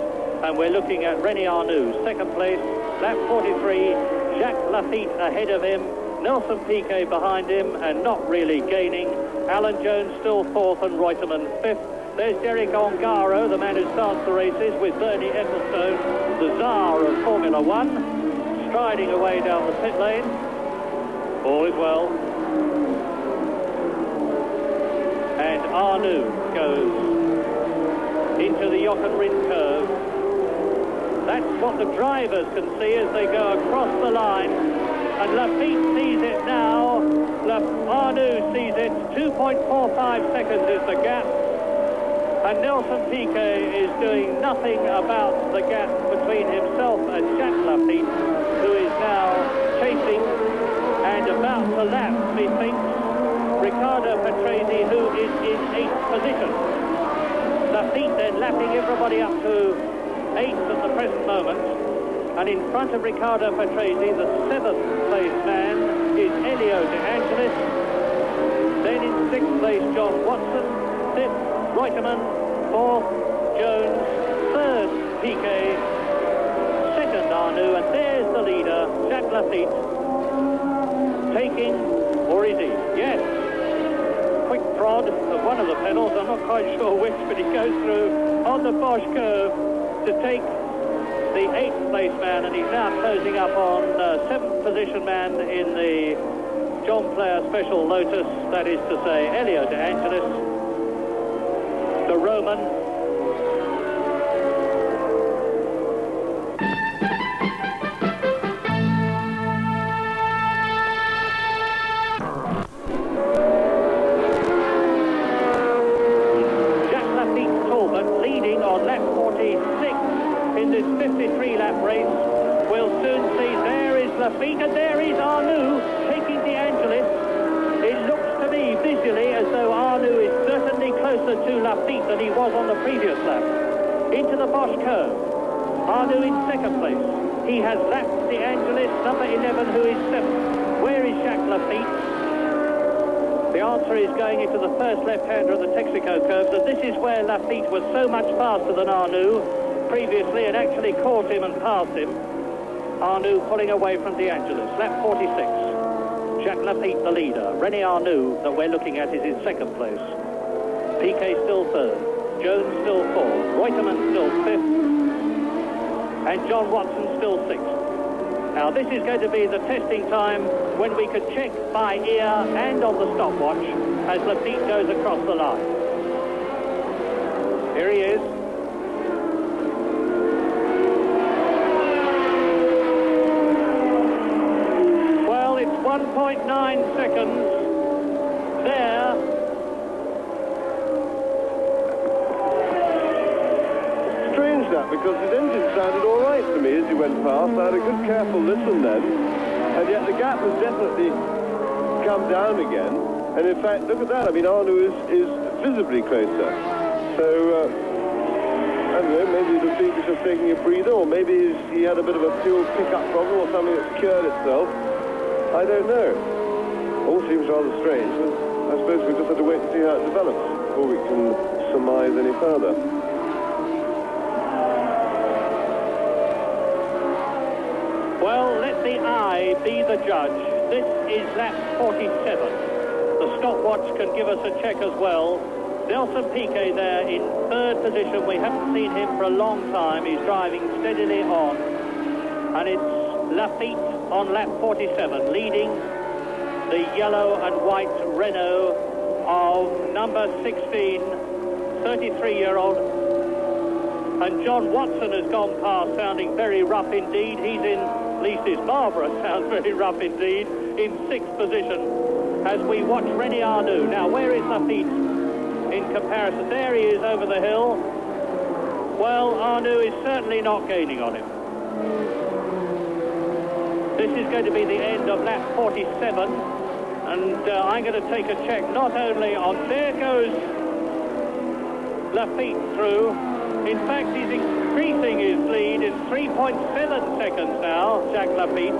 And we're looking at René Arnoux, second place, lap 43, Jacques Lafitte ahead of him, Nelson Piquet behind him and not really gaining, Alan Jones still fourth and Reutemann fifth. There's Derek Ongaro, the man who starts the races, with Bernie Ecclestone, the czar of Formula One, striding away down the pit lane. All is well. And Arnoux goes into the Jochen Rindt curve. That's what the drivers can see as they go across the line. And Lafitte sees it now. Arnoux sees it. 2.45 seconds is the gap. And Nelson Piquet is doing nothing about the gap between himself and Jacques Lafitte, who is now chasing and about to lap, methinks, Riccardo Patrese, who is in 8th position. Lafitte then lapping everybody up to 8th at the present moment. And in front of Riccardo Patrese, the 7th place man is Elio De Angelis. Then in 6th place, John Watson. 5th, Reutemann. 4th, Jones. 3rd, Piquet. 2nd, Arnoux. And there's the leader, Jacques Lafitte. Taking, or is he? Yes. Quick prod of one of the pedals. I'm not quite sure which, but he goes through on the Bosch curve to take the 8th place man, and he's now closing up on 7th position man in the John Player Special Lotus, that is to say Elio De Angelis, the Roman. Jacques Lafitte Talbot leading on lap 46 in this 53-lap race. We'll soon see. There is Lafitte, and there is Arnoux taking De Angelis. It looks to me visually as though Arnoux is certainly closer to Lafitte than he was on the previous lap. Into the Bosch curve. Arnoux in 2nd place. He has lapped De Angelis, number 11, who is 7th. Where is Jacques Lafitte? The answer is going into the first left-hander of the Texaco curves, and this is where Lafitte was so much faster than Arnoux previously and actually caught him and passed him. Arnoux pulling away from De Angelis. Lap 46. Jacques Lafitte, the leader. René Arnoux, that we're looking at, is in 2nd place. Piquet still 3rd. Jones still 4th. Reutemann still 5th. And John Watson still 6th. Now, this is going to be the testing time when we can check by ear and on the stopwatch as Lafitte goes across the line. Here he is. Well, it's 1.9 seconds there. Strange that, because his engine sounded all right to me as he went past. I had a good careful listen then, and yet the gap has definitely come down again. And in fact, look at that. I mean, Arnoux is visibly closer. So, I don't know, maybe the Lafitte was just taking a breather, or maybe he had a bit of a fuel pickup problem or something that's cured itself. I don't know. All seems rather strange, but I suppose we just have to wait and see how it develops before we can surmise any further. Well, let the eye be the judge. This is lap 47. The stopwatch can give us a check as well. Nelson Piquet there in 3rd position. We haven't seen him for a long time. He's driving steadily on. And it's Lafitte on lap 47, leading the yellow and white Renault of number 16, 33-year-old. And John Watson has gone past, sounding very rough indeed. He's in, at least his Barbara sounds very rough indeed, in 6th position as we watch René Arnoux. Now, where is Lafitte in comparison? There he is over the hill. Well, Arnoux is certainly not gaining on him. This is going to be the end of lap 47, and I'm going to take a check not only on... There goes Lafitte through. In fact, he's increasing his lead in 3.7 seconds now, Jacques Lafitte.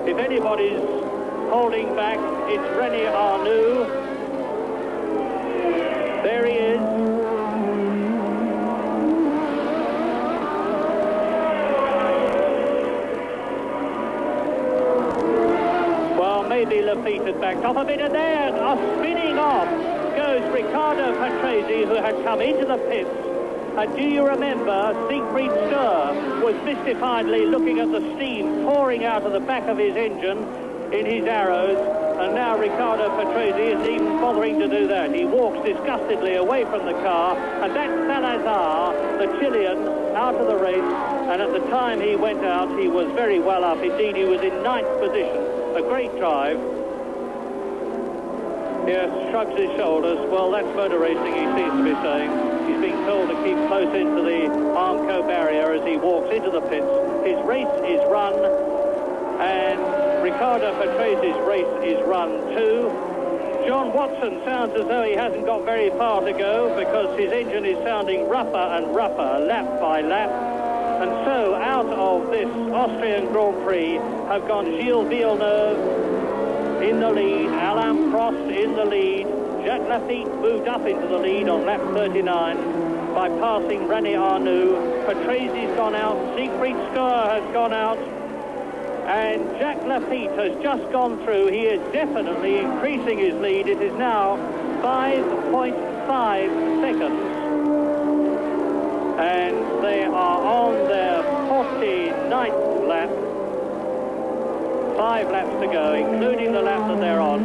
If anybody's holding back, it's René Arnoux. There he is. Well, maybe Lafitte had backed off a bit, and there, spinning off goes Riccardo Patrese, who had come into the pits. And do you remember Siegfried Sturr was mystifiedly looking at the steam pouring out of the back of his engine in his arrows, And now Riccardo Patrese isn't even bothering to do that. He walks disgustedly away from the car, and that's Salazar, the Chilean, out of the race. And at the time he went out, he was very well up. Indeed, he was in 9th position. A great drive. Yes, shrugs his shoulders. Well, that's motor racing, he seems to be saying. He's being told to keep close into the Armco barrier as he walks into the pits. His race is run, and Riccardo Patrese's race is run too. John Watson sounds as though he hasn't got very far to go, because his engine is sounding rougher and rougher, lap by lap. And so out of this Austrian Grand Prix have gone Gilles Villeneuve in the lead, Alain Prost in the lead. Jacques Lafitte moved up into the lead on lap 39 by passing René Arnoux. Patrese's gone out, Siegfried Stoer has gone out, and Jacques Lafitte has just gone through. He is definitely increasing his lead. It is now 5.5 seconds. And they are on their 49th lap. 5 laps to go, including the lap that they're on.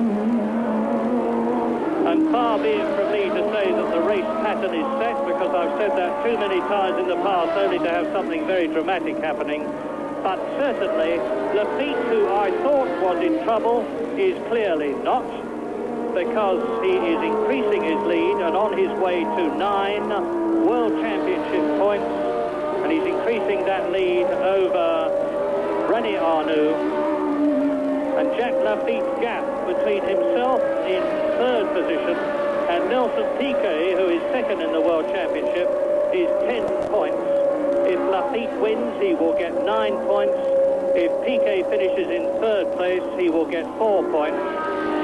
And far be it from me to say that the race pattern is set, because I've said that too many times in the past, only to have something very dramatic happening. But certainly, Lafitte, who I thought was in trouble, is clearly not, because he is increasing his lead and on his way to 9 World Championship points, and he's increasing that lead over René Arnoux. And Jacques Lafitte's gap between himself in 3rd position and Nelson Piquet, who is 2nd in the World Championship, is 10 points. If Lafitte wins, he will get 9 points. If Piquet finishes in 3rd place, he will get 4 points.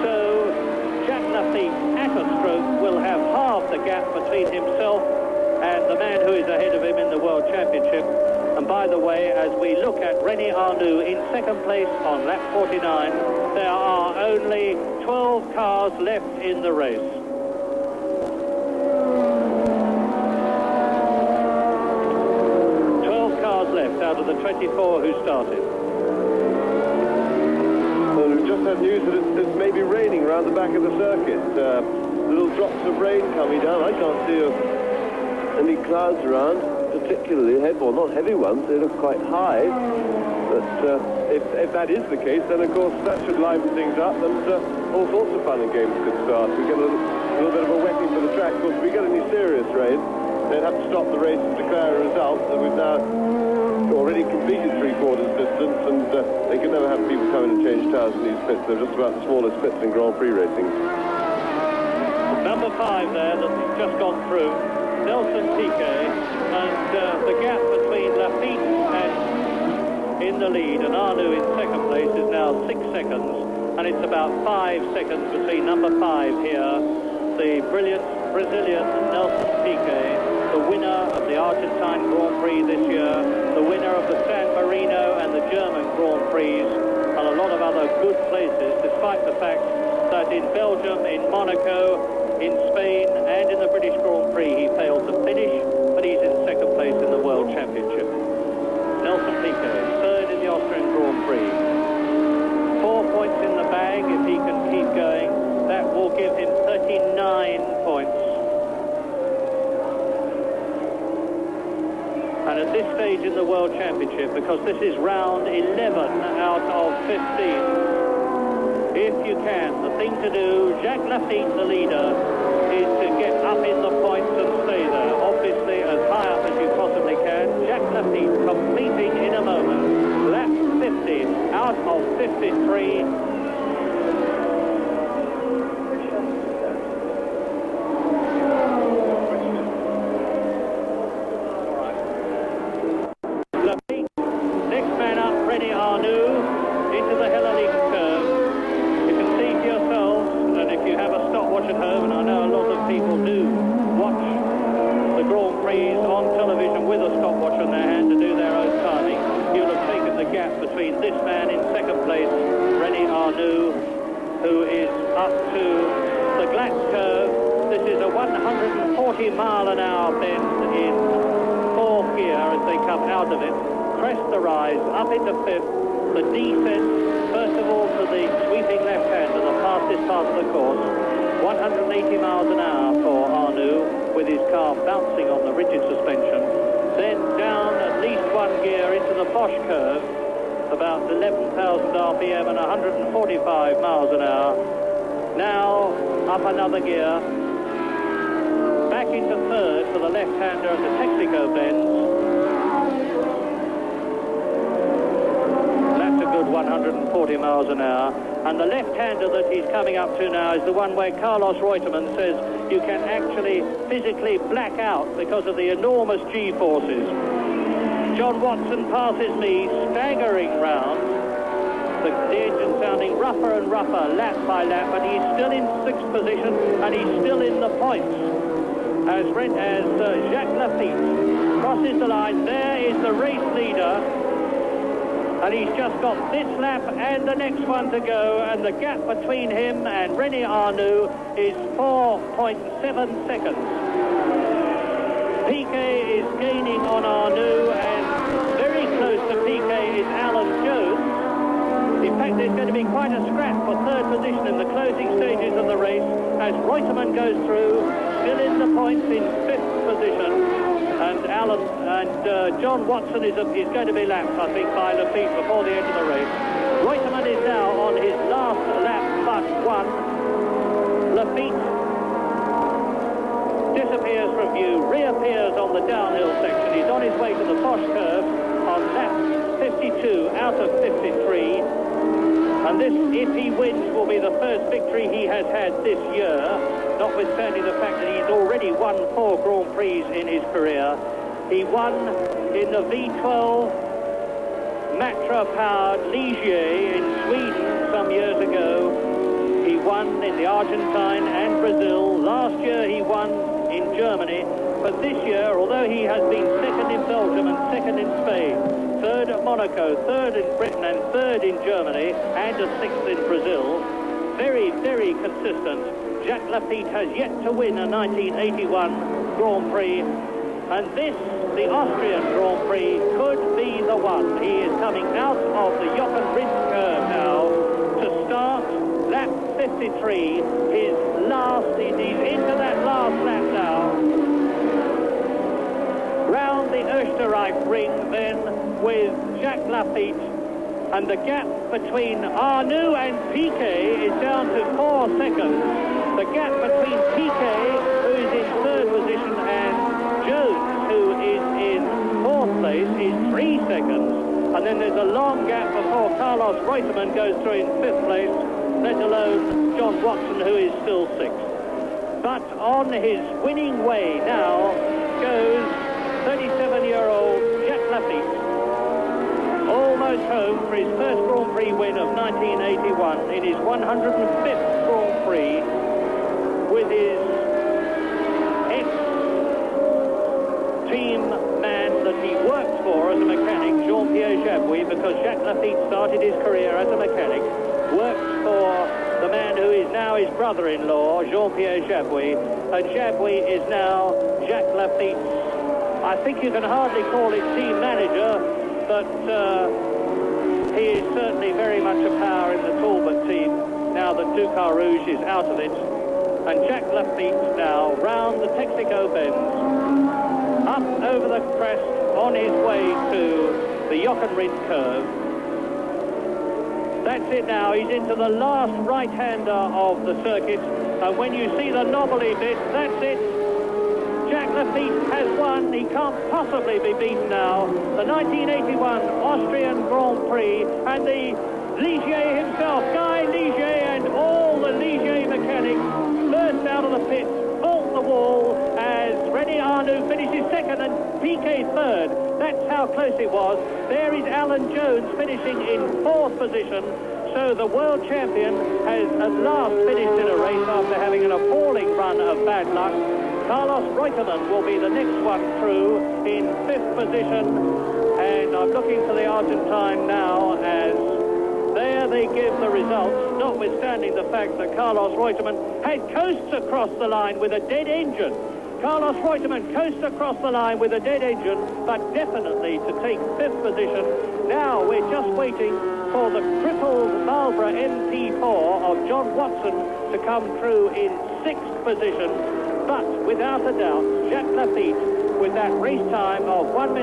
So Jacques Lafitte at a stroke will have half the gap between himself and the man who is ahead of him in the World Championship. And by the way, as we look at René Arnoux in 2nd place on lap 49, there are only 12 cars left in the race. Left out of the 24 who started. Well, we've just had news that it's maybe raining around the back of the circuit. Little drops of rain coming down. I can't see any clouds around, particularly heavy, well, not heavy ones. They look quite high. But if that is the case, then of course that should liven things up, and all sorts of fun and games could start. We get a little bit of a wetting for the track. Of course, if we get any serious rain, they'd have to stop the race and declare a result. So we've now already completed 3/4 distance, and they can never have people come in and change tyres in these pits. They're just about the smallest pits in Grand Prix racing. Number 5 there that's just gone through, Nelson Piquet, and the gap between Lafitte and in the lead and Arnoux in 2nd place is now 6 seconds, and it's about 5 seconds between number 5 here, the brilliant Brazilian Nelson Piquet, the winner of the Argentine Grand Prix this year, the winner of the San Marino and the German Grand Prix, and a lot of other good places, despite the fact that in Belgium, in Monaco, in Spain, and in the British Grand Prix he failed to finish, but he's in 2nd place in the World Championship. Nelson Piquet, 3rd in the Austrian Grand Prix. 4 points in the bag if he can keep going. That will give him 39 points. And at this stage in the World Championship, because this is round 11 out of 15, if you can, the thing to do, Jacques Lafitte, the leader, is to get up in the points and stay there. Obviously, as high up as you possibly can. Jacques Lafitte completing in a moment. Lap 50 out of 53. crest the rise, up into fifth, the descent, first of all to the sweeping left-hander, the fastest part of the course, 180 miles an hour for Arnoux, with his car bouncing on the rigid suspension. Then down at least one gear into the Bosch curve, about 11,000 RPM and 145 miles an hour. Now up another gear, back into third for the left-hander at the Texaco bends. That's a good 140 miles an hour. And the left-hander that he's coming up to now is the one where Carlos Reutemann says you can actually physically black out because of the enormous G-forces. John Watson passes me, staggering round. The engine sounding rougher and rougher, lap by lap, and he's still in sixth position, and he's still in the points. As Jacques Lafitte crosses the line, there is the race leader, and he's just got this lap and the next one to go, and the gap between him and René Arnoux is 4.7 seconds. Piquet is gaining on Arnoux, and very close to Piquet is Alan Jones. In fact, there's going to be quite a scrap for third position in the closing stages of the race as Reutemann goes through, still in the points in fifth position. And John Watson is going to be lapped, I think, by Lafitte before the end of the race. Reutemann is now on his last lap but one. Lafitte disappears from view, reappears on the downhill section. He's on his way to the Bosch curve on lap 52 out of 53. And this, if he wins, will be the first victory he has had this year, notwithstanding the fact that he's already won 4 Grand Prix in his career. He won in the V12 Matra-powered Ligier in Sweden some years ago. He won in the Argentine and Brazil. Last year he won in Germany. But this year, although he has been second in Belgium and second in Spain, third at Monaco, third in Britain and third in Germany, and a sixth in Brazil, very, very consistent. Jacques Lafitte has yet to win a 1981 Grand Prix, and this, the Austrian Grand Prix, could be the one. He is coming out of the Jochen Rindt curve now to start lap 53, his last, he's into that last lap now. Round the Österreich ring then with Jacques Lafitte, and the gap between Arnoux and Piquet is down to 4 seconds. The gap between Piquet, who is in third position, and Jones, who is in fourth place, is 3 seconds. And then there's a long gap before Carlos Reutemann goes through in fifth place, let alone John Watson, who is still sixth. But on his winning way now goes 37-year-old Jacques Lafitte, almost home for his first Grand Prix win of 1981 in his 105th Grand Prix, with his ex-team man that he worked for as a mechanic, Jean-Pierre Jabouille, because Jacques Lafitte started his career as a mechanic, worked for the man who is now his brother-in-law, Jean-Pierre Jabouille, and Jabouille is now Jacques Lafitte's, I think you can hardly call it team manager, but he is certainly very much a power in the Talbot team now that Ducar Rouge is out of it. And Jacques Lafitte now round the Texaco bends, up over the crest on his way to the Jochen Rindt curve. That's it now, he's into the last right-hander of the circuit, and when you see the knobbly bit, that's it. Jacques Lafitte has won. He can't possibly be beaten now. The 1981 Austrian Grand Prix, and the Ligier himself, Guy Ligier, and all the Ligier mechanics burst out of the pit, vault the wall, as René Arnoux finishes second and Piquet third. That's how close it was. There is Alan Jones finishing in fourth position. So the world champion has at last finished in a race after having an appalling run of bad luck. Carlos Reutemann will be the next one through in fifth position, and I'm looking for the Argentine now as there they give the results, notwithstanding the fact that Carlos Reutemann had coasts across the line with a dead engine. Carlos Reutemann coasts across the line with a dead engine, but definitely to take 5th position. Now we're just waiting for the crippled Marlborough MP4 of John Watson to come through in 6th position. But without a doubt, Jacques Lafitte, with that race time of 1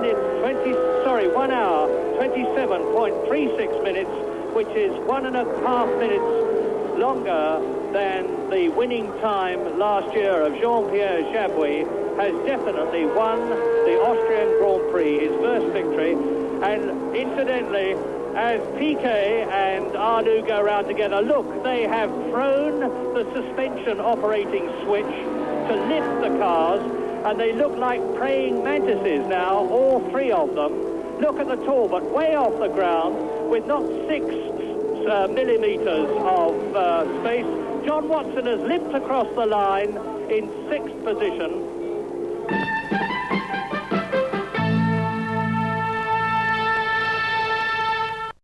hour, 27.36 minutes, which is 1.5 minutes longer than the winning time last year of Jean-Pierre Jabouille, has definitely won the Austrian Grand Prix, his first victory. And incidentally, as Piquet and Arnoux go around together, look, they have thrown the suspension operating switch to lift the cars, and they look like praying mantises now, all 3 of them. Look at the Talbot, way off the ground, with not 6 millimetres of space. John Watson has limped across the line in 6th position.